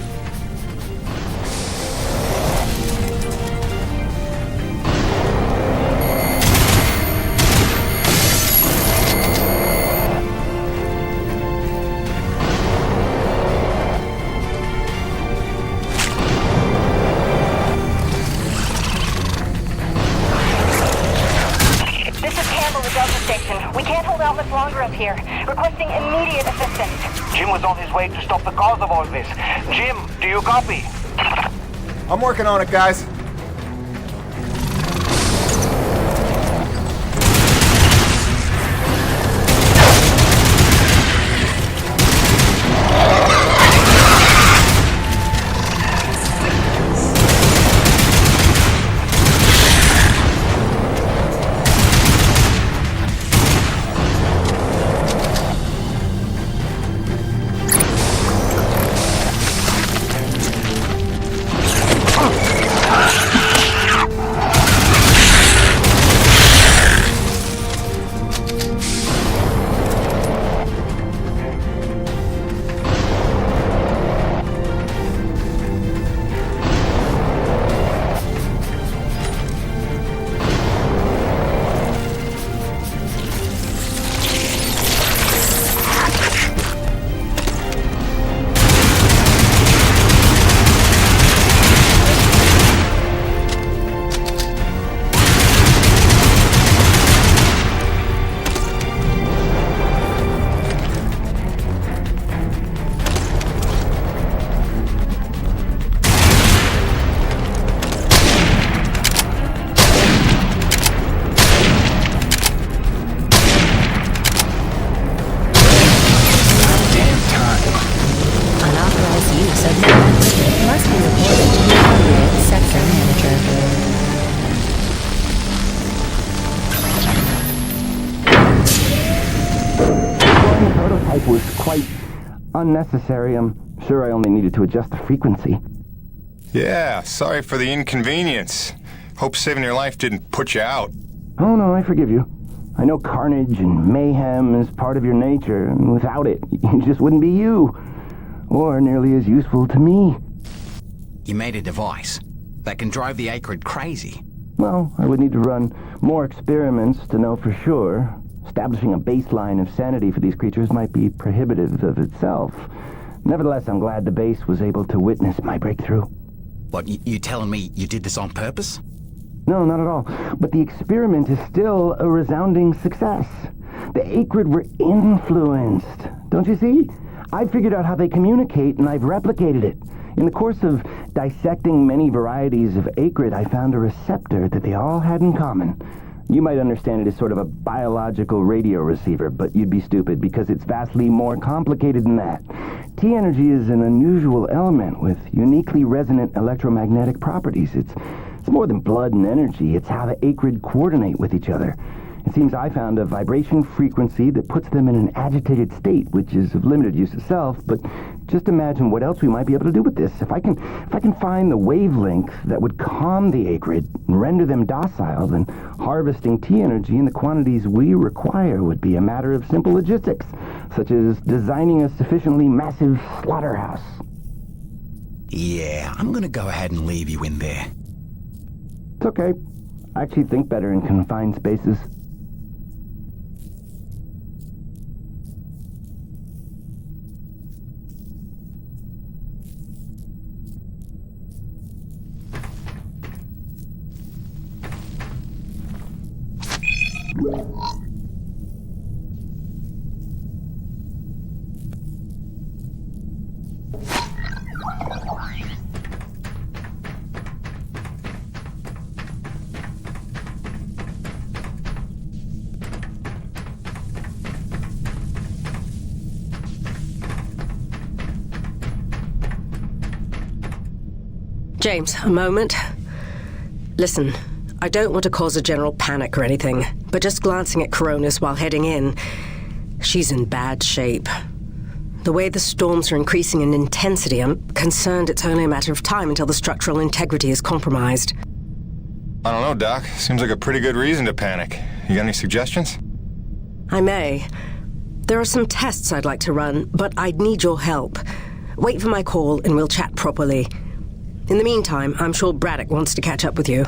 We can't hold out much longer up here. Requesting immediate assistance. Jim was on his way to stop the cause of all this. Jim, do you copy? I'm working on it, guys. Was quite unnecessary. I'm sure I only needed to adjust the frequency. Yeah, sorry for the inconvenience. Hope saving your life didn't put you out. Oh no, I forgive you. I know carnage and mayhem is part of your nature, and without it, you just wouldn't be you. Or nearly as useful to me. You made a device that can drive the Akrid crazy. Well, I would need to run more experiments to know for sure. Establishing a baseline of sanity for these creatures might be prohibitive of itself. Nevertheless, I'm glad the base was able to witness my breakthrough. What, you telling me you did this on purpose? No, not at all. But the experiment is still a resounding success. The Akrid were influenced. Don't you see? I figured out how they communicate, and I've replicated it. In the course of dissecting many varieties of Akrid, I found a receptor that they all had in common. You might understand it as sort of a biological radio receiver, but you'd be stupid because it's vastly more complicated than that. T-energy is an unusual element with uniquely resonant electromagnetic properties. It's more than blood and energy. It's how the Acrid coordinate with each other. It seems I found a vibration frequency that puts them in an agitated state, which is of limited use itself, but just imagine what else we might be able to do with this. If I can find the wavelength that would calm the Acrid and render them docile, then harvesting T-energy in the quantities we require would be a matter of simple logistics, such as designing a sufficiently massive slaughterhouse. Yeah, I'm gonna go ahead and leave you in there. It's okay. I actually think better in confined spaces. James, a moment. Listen, I don't want to cause a general panic or anything, but just glancing at Coronis while heading in, she's in bad shape. The way the storms are increasing in intensity, I'm concerned it's only a matter of time until the structural integrity is compromised. I don't know, Doc. Seems like a pretty good reason to panic. You got any suggestions? I may. There are some tests I'd like to run, but I'd need your help. Wait for my call and we'll chat properly. In the meantime, I'm sure Braddock wants to catch up with you.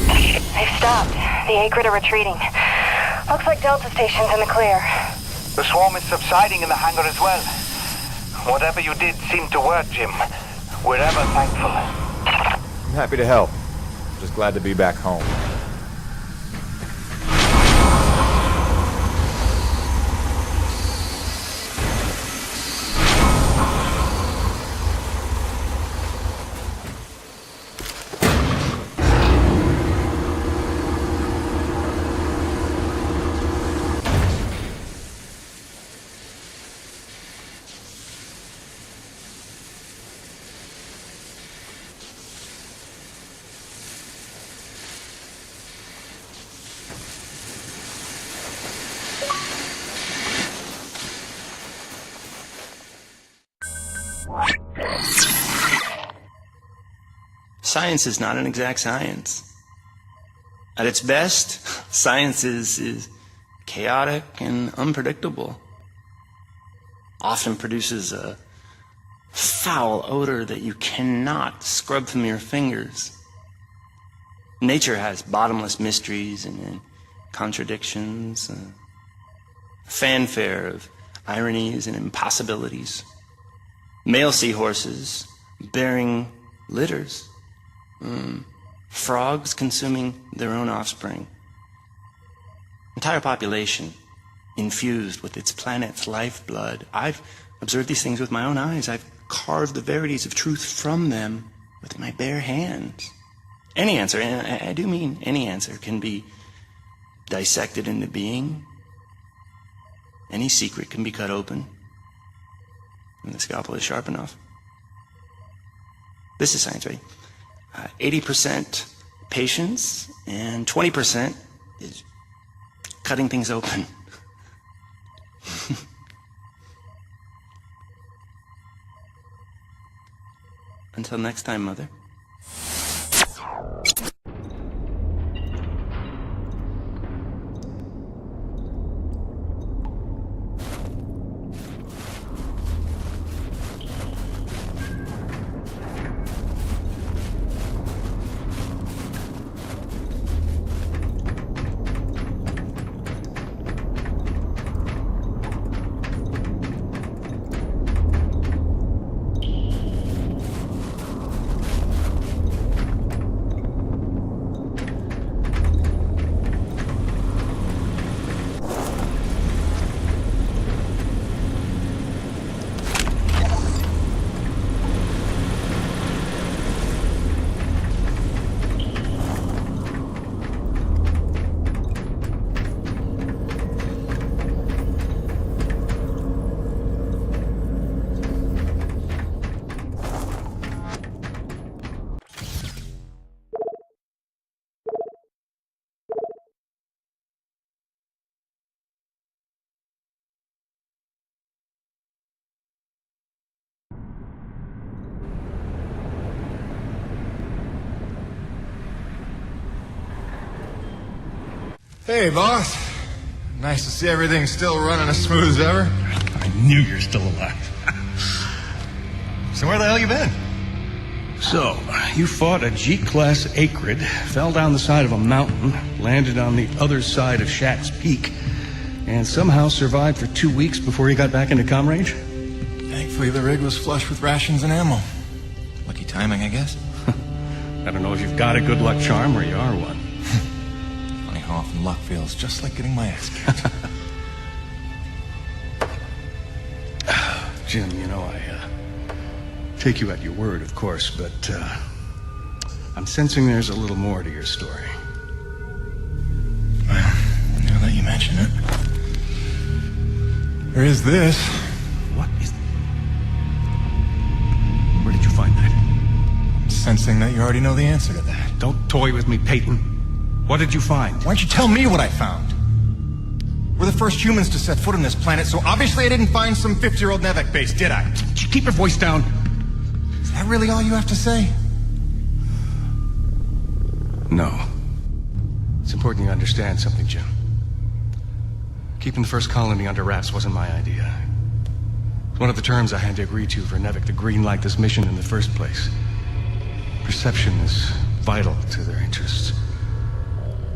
They've stopped. The Acrid are retreating. Looks like Delta Station's in the clear. The swarm is subsiding in the hangar as well. Whatever you did seemed to work, Jim. We're ever thankful. I'm happy to help. Just glad to be back home. Science is not an exact science. At its best, science is chaotic and unpredictable. Often produces a foul odor that you cannot scrub from your fingers. Nature has bottomless mysteries and contradictions, a fanfare of ironies and impossibilities. Male seahorses bearing litters. Frogs consuming their own offspring. Entire population infused with its planet's lifeblood. I've observed these things with my own eyes. I've carved the verities of truth from them with my bare hands. Any answer, and I do mean any answer, can be dissected into being. Any secret can be cut open, and the scalpel is sharp enough. This is science, right? 80% patience and 20% is cutting things open. Until next time, Mother. Hey, boss. Nice to see everything still running as smooth as ever. I knew you're still alive. So where the hell you been? So, you fought a G-class Acrid, fell down the side of a mountain, landed on the other side of Shat's Peak, and somehow survived for 2 weeks before you got back into comm range? Thankfully, the rig was flush with rations and ammo. Lucky timing, I guess. I don't know if you've got a good luck charm or you are one. Funny how often luck feels just like getting my ass kicked. Jim, you know, I take you at your word, of course, but I'm sensing there's a little more to your story. Well, now that you mention it, there is this. What is... Where did you find that? I'm sensing that you already know the answer to that. Don't toy with me, Peyton. What did you find? Why don't you tell me what I found? We're the first humans to set foot on this planet, so obviously I didn't find some 50-year-old Nevek base, did I? Keep your voice down. Is that really all you have to say? No. It's important you understand something, Jim. Keeping the first colony under wraps wasn't my idea. It's one of the terms I had to agree to for Nevek to greenlight this mission in the first place. Perception is vital to their interests.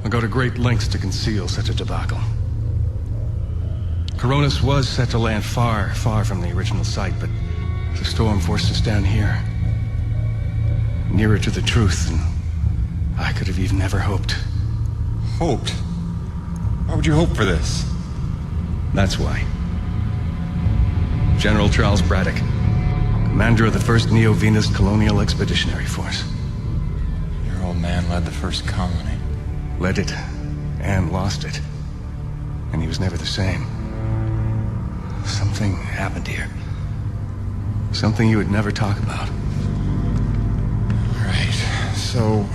I'll go to great lengths to conceal such a debacle. Coronis was set to land far, far from the original site, but the storm forced us down here. Nearer to the truth than I could have even ever hoped. Hoped? Why would you hope for this? That's why. General Charles Braddock, commander of the 1st Neo-Venus Colonial Expeditionary Force. Your old man led the first colony. Led it, and lost it. And he was never the same. Something happened here. Something you would never talk about. All right, so...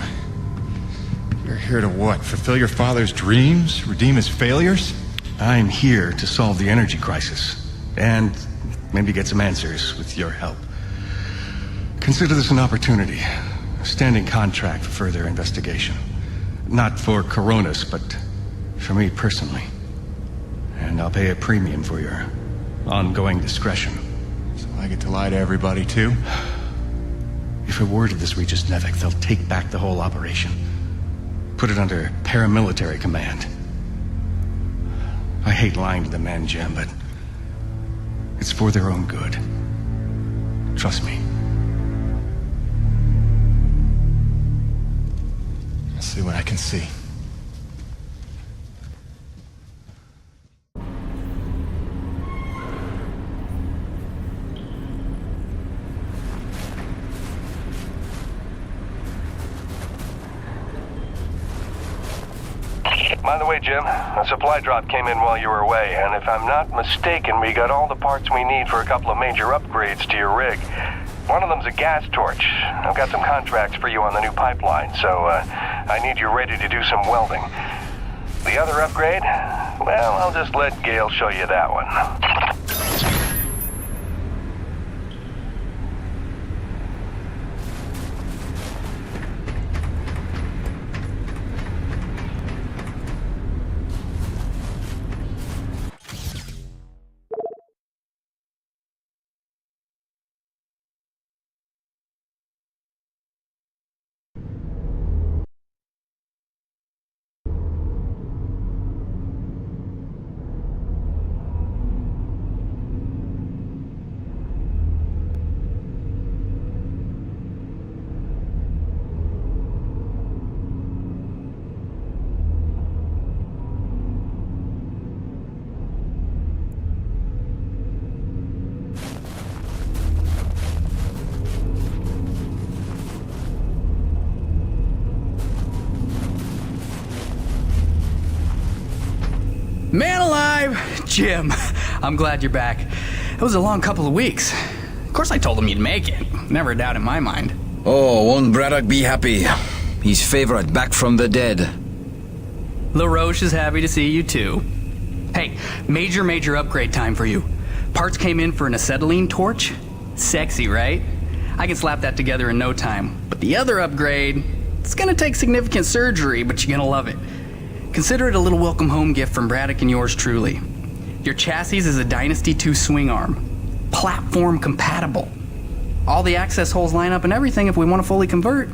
you're here to what? Fulfill your father's dreams? Redeem his failures? I'm here to solve the energy crisis. And maybe get some answers with your help. Consider this an opportunity. A standing contract for further investigation. Not for Coronis, but for me personally. And I'll pay a premium for your ongoing discretion. So I get to lie to everybody, too? If a word of this reaches Nevek, they'll take back the whole operation. Put it under paramilitary command. I hate lying to the men, Jim, but it's for their own good. Trust me. I'll see what I can see. By the way, Jim, a supply drop came in while you were away, and if I'm not mistaken, we got all the parts we need for a couple of major upgrades to your rig. One of them's a gas torch. I've got some contracts for you on the new pipeline, so I need you ready to do some welding. The other upgrade? Well, I'll just let Gale show you that one. Man alive! Jim, I'm glad you're back. It was a long couple of weeks. Of course I told him you'd make it. Never a doubt in my mind. Oh, won't Braddock be happy? His favorite back from the dead. LaRoche is happy to see you too. Hey, major upgrade time for you. Parts came in for an acetylene torch. Sexy, right? I can slap that together in no time. But the other upgrade, it's gonna take significant surgery, but you're gonna love it. Consider it a little welcome home gift from Braddock and yours truly. Your chassis is a Dynasty 2 swing arm. Platform compatible. All the access holes line up and everything if we want to fully convert.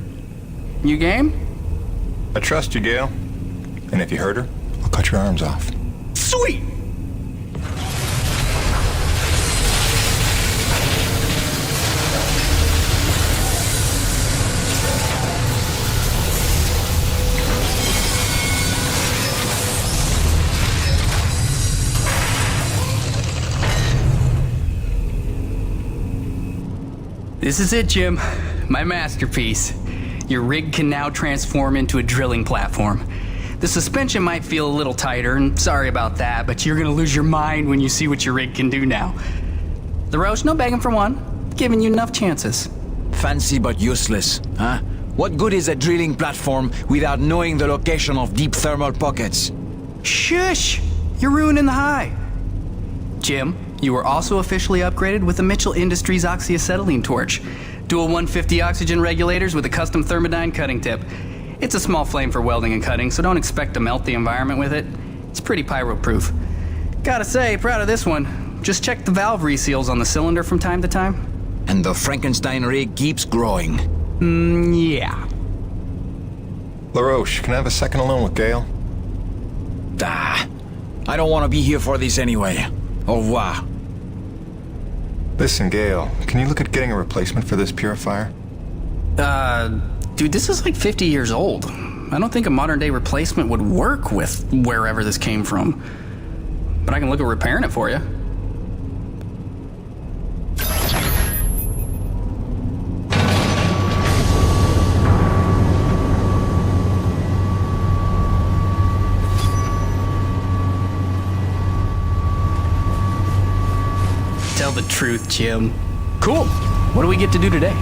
You game? I trust you, Gale. And if you hurt her, I'll cut your arms off. Sweet! This is it, Jim. My masterpiece. Your rig can now transform into a drilling platform. The suspension might feel a little tighter, and sorry about that, but you're gonna lose your mind when you see what your rig can do now. LaRoche, no begging for one. Giving you enough chances. Fancy but useless, huh? What good is a drilling platform without knowing the location of deep thermal pockets? Shush! You're ruining the high. Jim, you were also officially upgraded with the Mitchell Industries oxyacetylene torch. Dual 150 oxygen regulators with a custom Thermodyne cutting tip. It's a small flame for welding and cutting, so don't expect to melt the environment with it. It's pretty pyro-proof. Gotta say, proud of this one. Just check the valve reseals on the cylinder from time to time. And the Frankenstein rig keeps growing. Yeah. LaRoche, can I have a second alone with Gale? I don't want to be here for this anyway. Au revoir. Listen, Gale, can you look at getting a replacement for this purifier? Dude, this is like 50 years old. I don't think a modern-day replacement would work with wherever this came from. But I can look at repairing it for you. Tell the truth, Jim. Cool. What do we get to do today?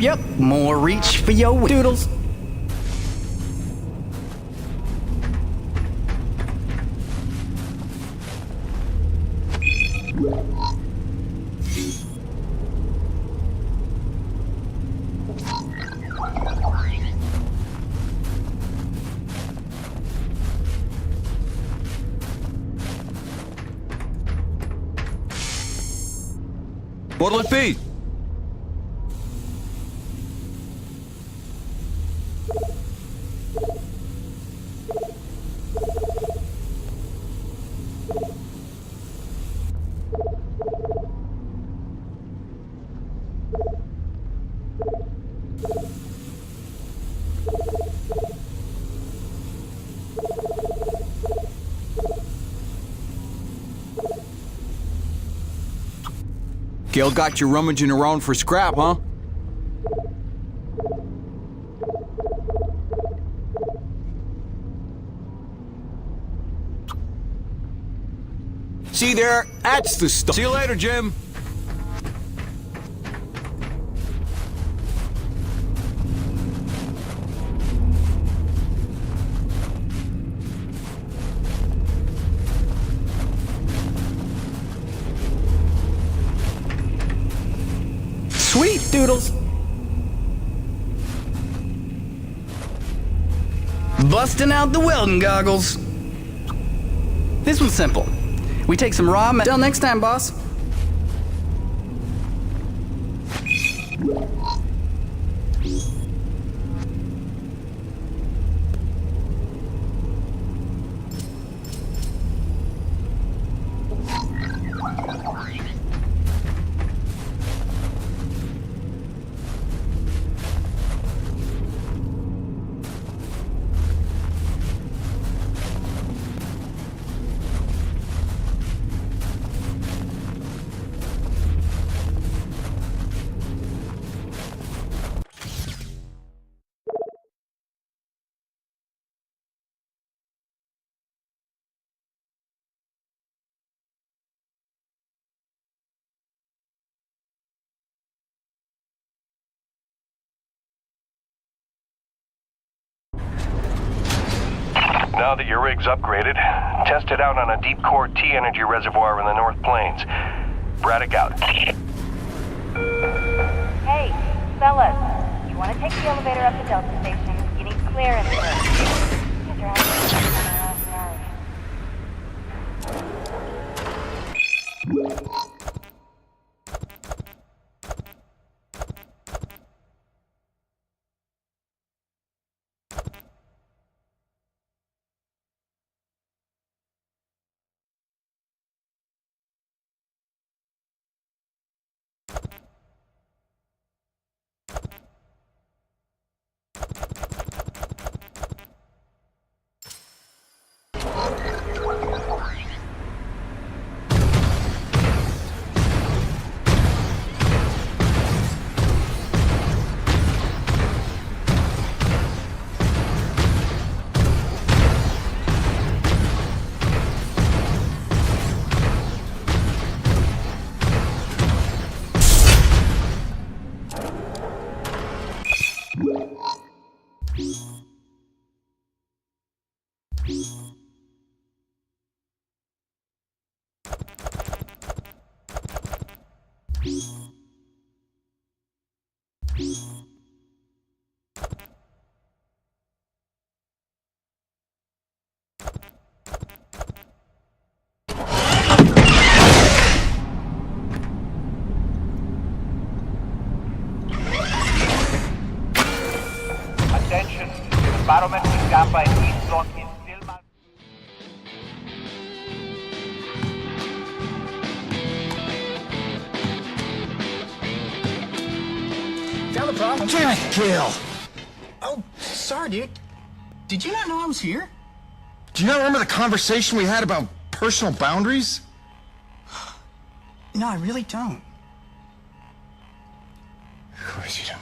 Yep. More reach for your doodles. What'll it be? Gale got you rummaging around for scrap, huh? See there? That's the stuff. See you later, Jim. Sweet doodles. Busting out the welding goggles. This one's simple. We take some raw metal. Till next time, boss. Now that your rig's upgraded, test it out on a deep core T-energy reservoir in the North Plains. Braddock out. Hey, fellas. You want to take the elevator up to Delta Station? You need clearance first. Get your ass Attention, barometric Kappa and East Block is still mal- Found the problem? Damn it, Gil! Oh, sorry, dude. Did you not know I was here? Do you not remember the conversation we had about personal boundaries? No, I really don't. Of course you don't.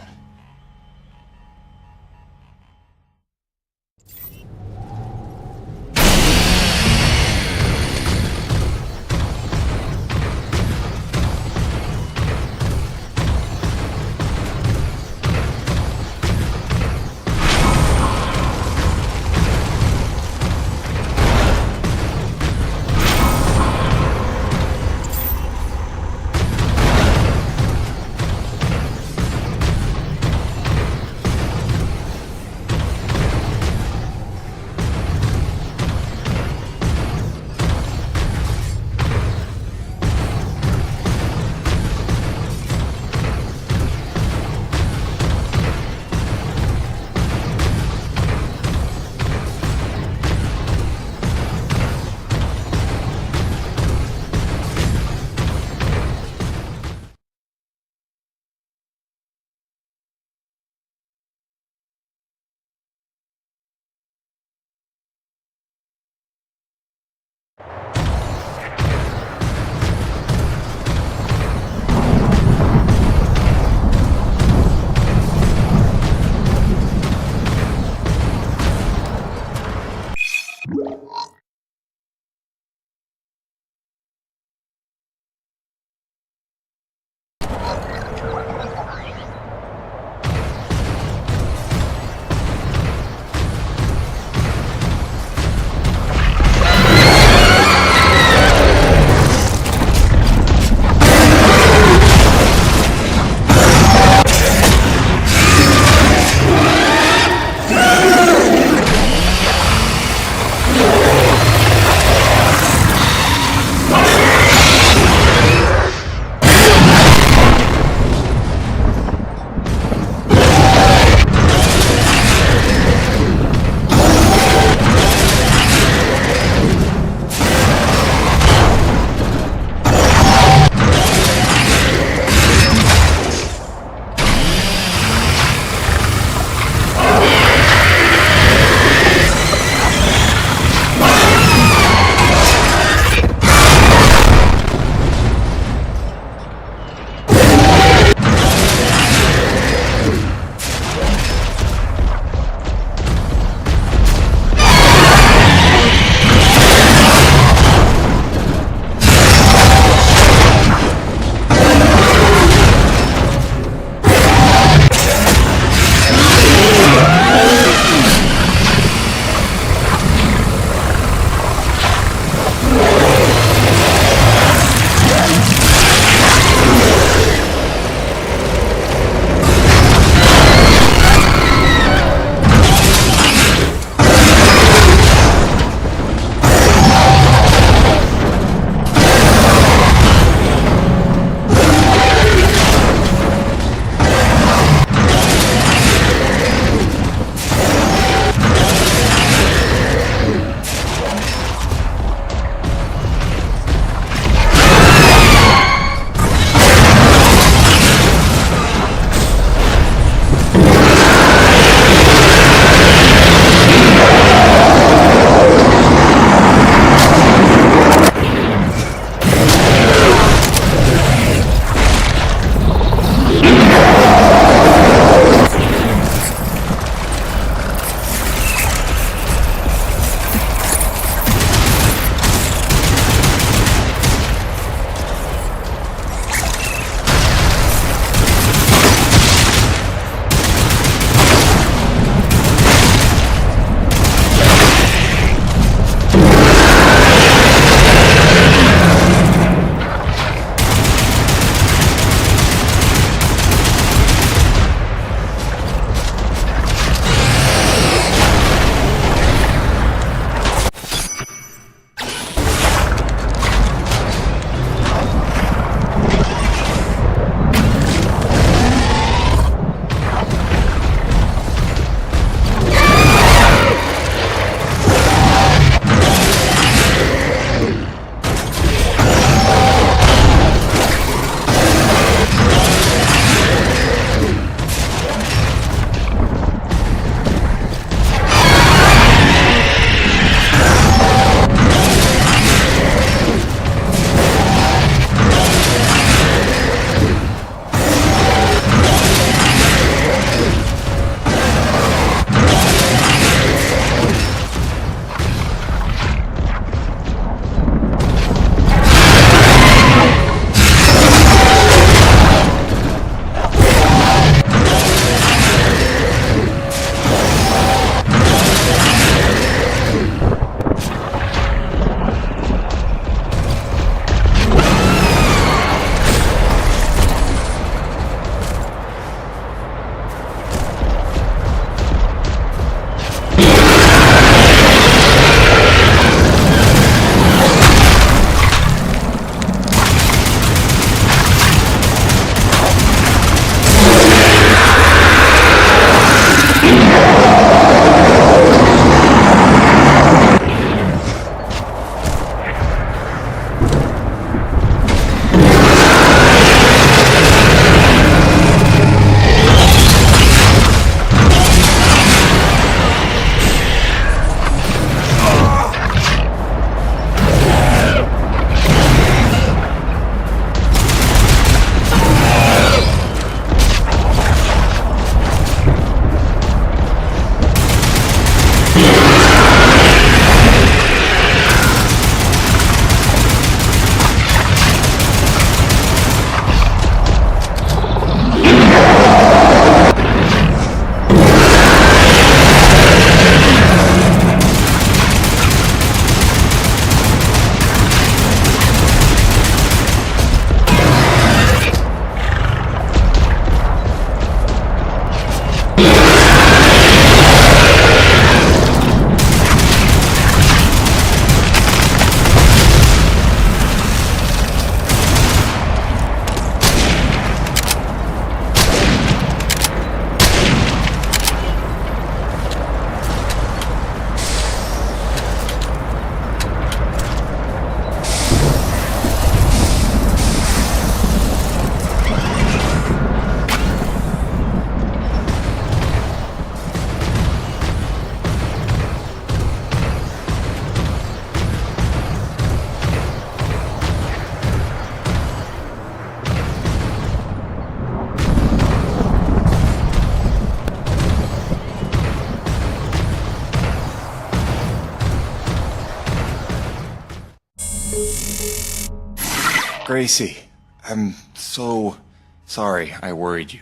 Gracie, I'm so sorry I worried you.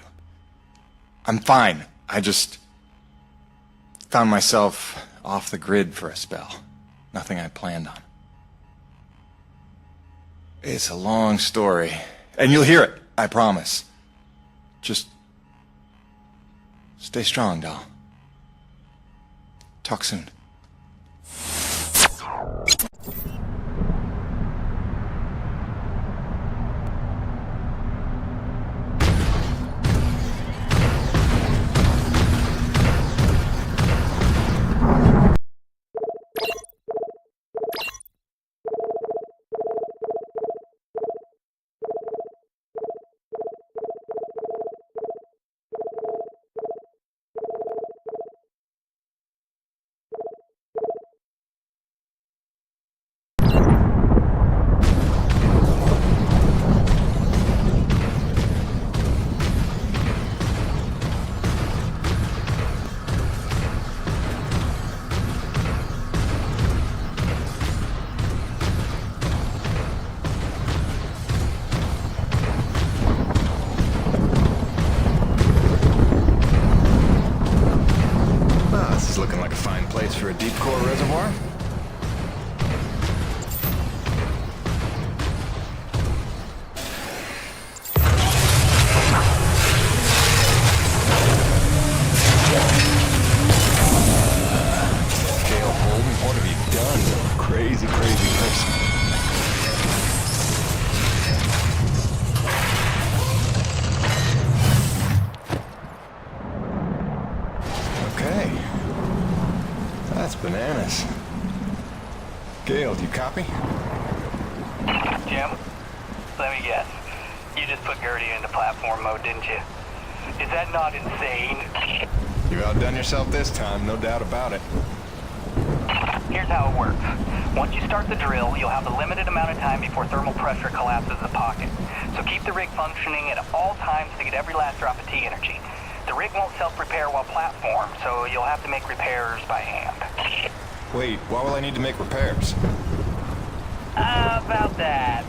I'm fine. I just found myself off the grid for a spell. Nothing I planned on. It's a long story, and you'll hear it, I promise. Just stay strong, doll. Talk soon. For a deep core reservoir? Gale Holden, what have you done? Crazy, crazy person. Okay. That's bananas. Gale, do you copy? Jim, let me guess. You just put Gertie into platform mode, didn't you? Is that not insane? You've outdone yourself this time, no doubt about it. Here's how it works. Once you start the drill, you'll have a limited amount of time before thermal pressure collapses the pocket. So keep the rig functioning at all times to get every last drop of T energy. The rig won't self-repair while platform, so you'll have to make repairs by hand. Wait, why will I need to make repairs? About that.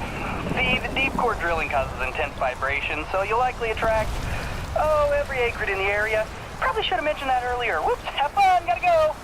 See, the deep core drilling causes intense vibration, so you'll likely attract, every acrid in the area. Probably should have mentioned that earlier. Whoops, have fun, gotta go.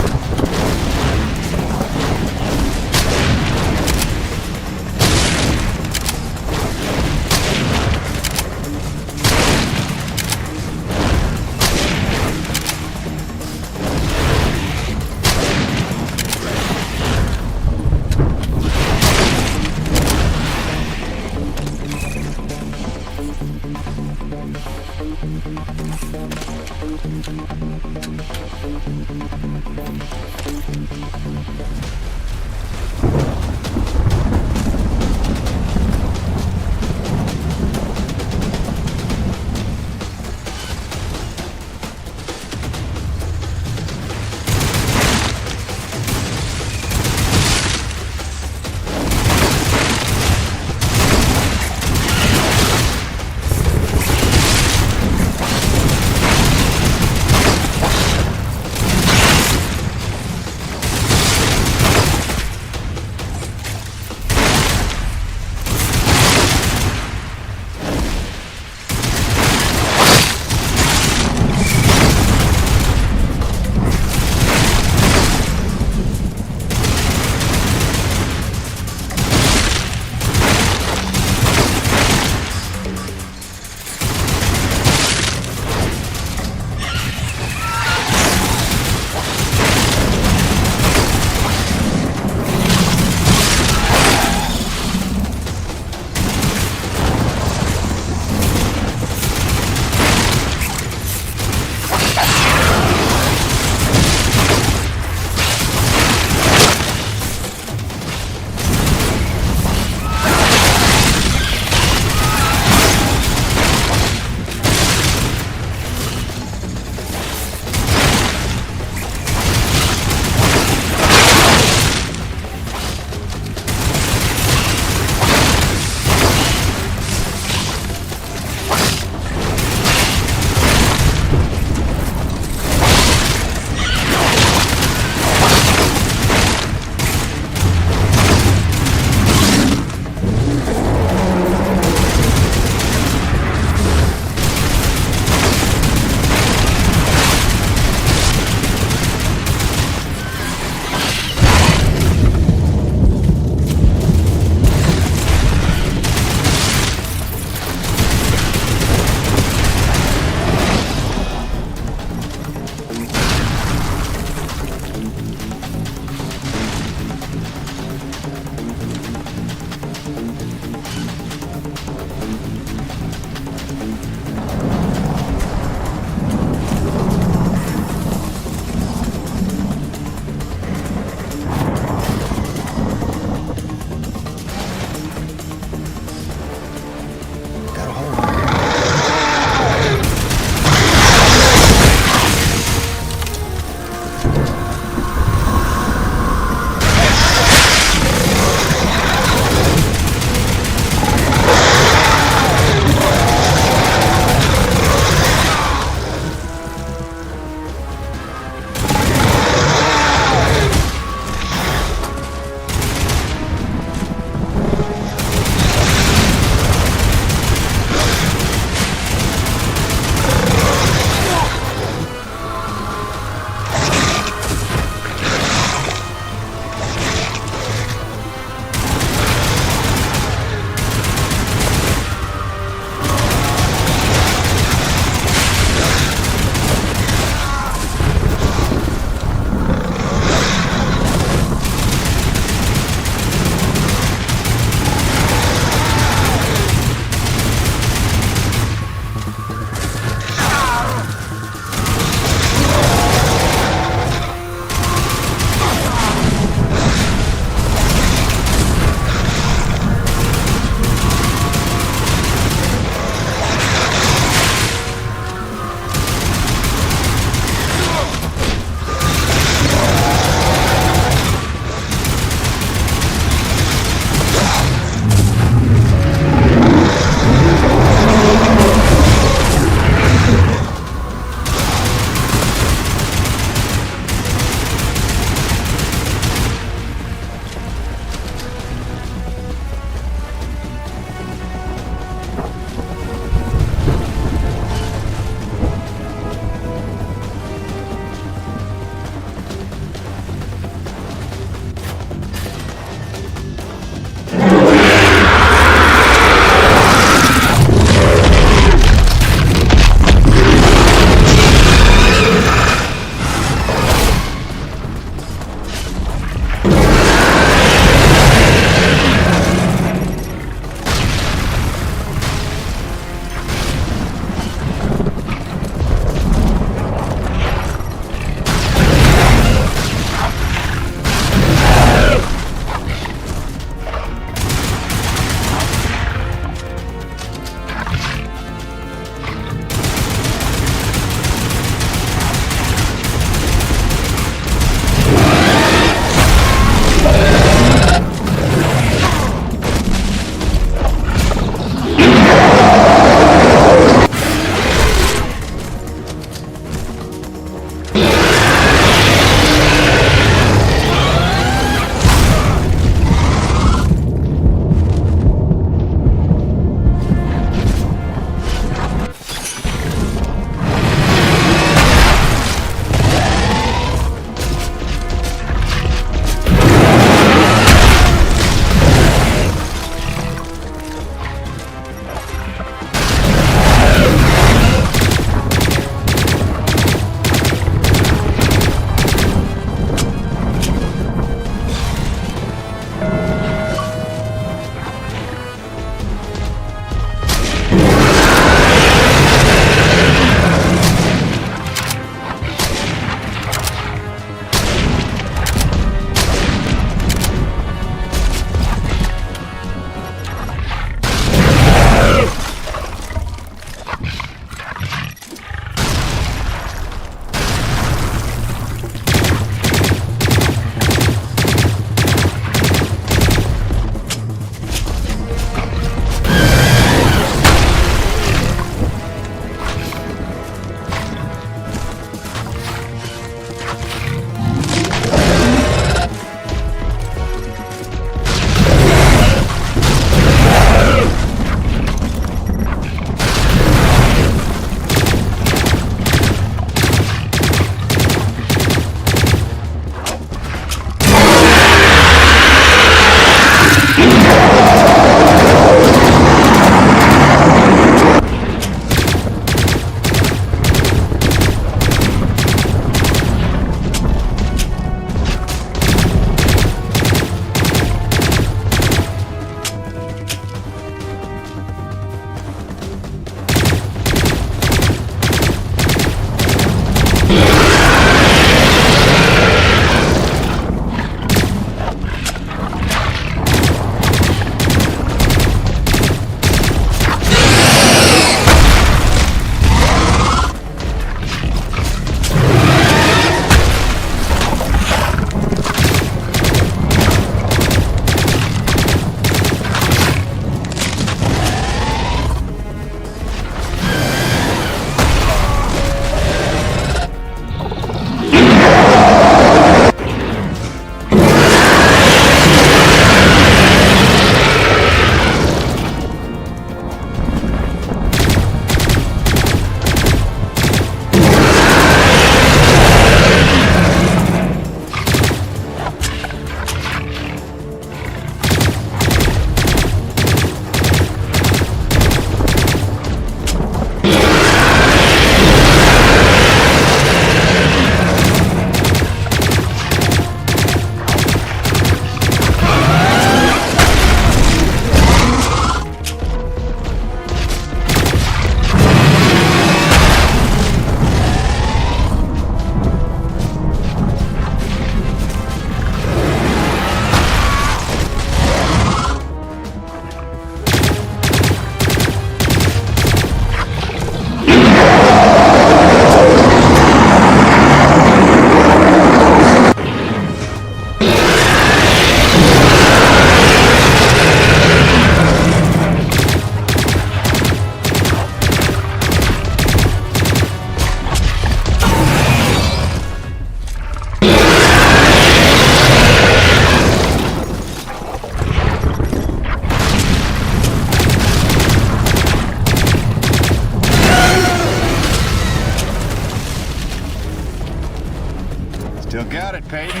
Still got it, Peyton.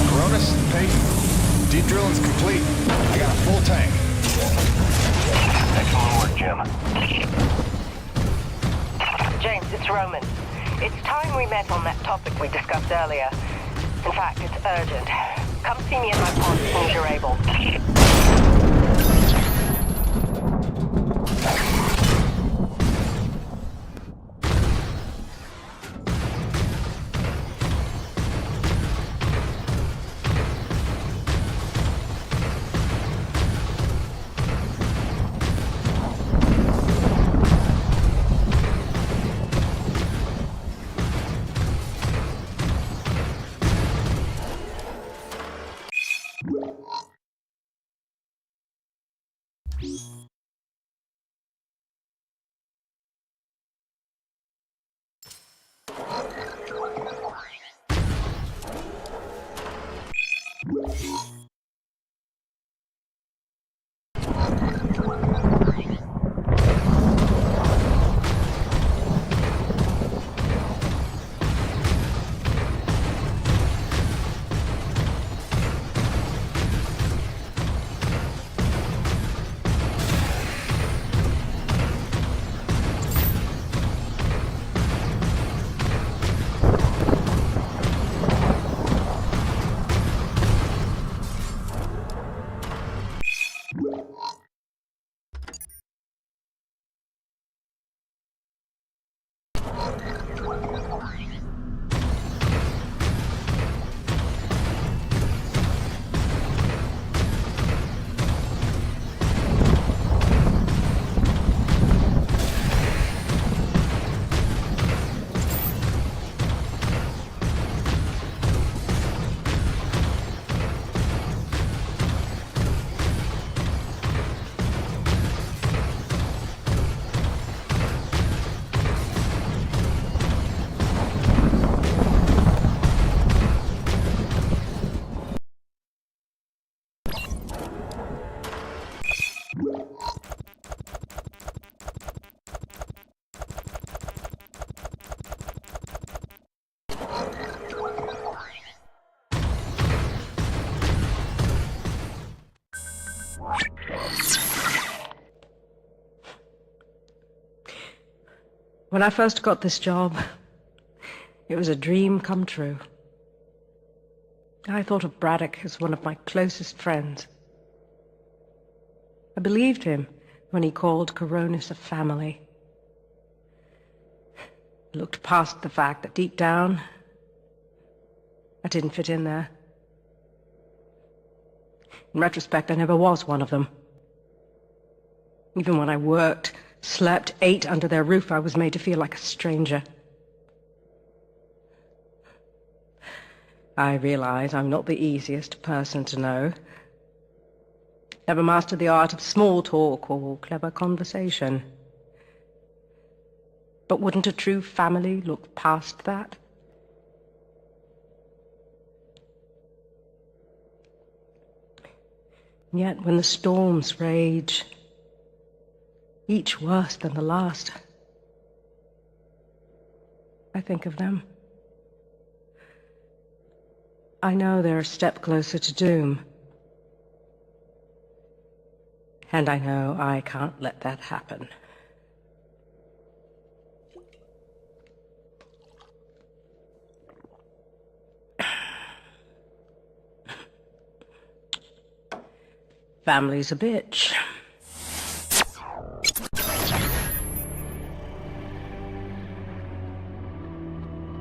Cronus, Peyton, deep drilling's complete. I got a full tank. Excellent work, Jim. James, it's Roman. It's time we met on that topic we discussed earlier. In fact, it's urgent. Come see me at my pod as soon as you're able. When I first got this job, it was a dream come true. I thought of Braddock as one of my closest friends. I believed him when he called Coronis a family. I looked past the fact that deep down, I didn't fit in there. In retrospect, I never was one of them. Even when I worked, slept, ate under their roof, I was made to feel like a stranger. I realize I'm not the easiest person to know. Never mastered the art of small talk or clever conversation. But wouldn't a true family look past that? And yet, when the storms rage, each worse than the last, I think of them. I know they're a step closer to doom. And I know I can't let that happen. Family's a bitch.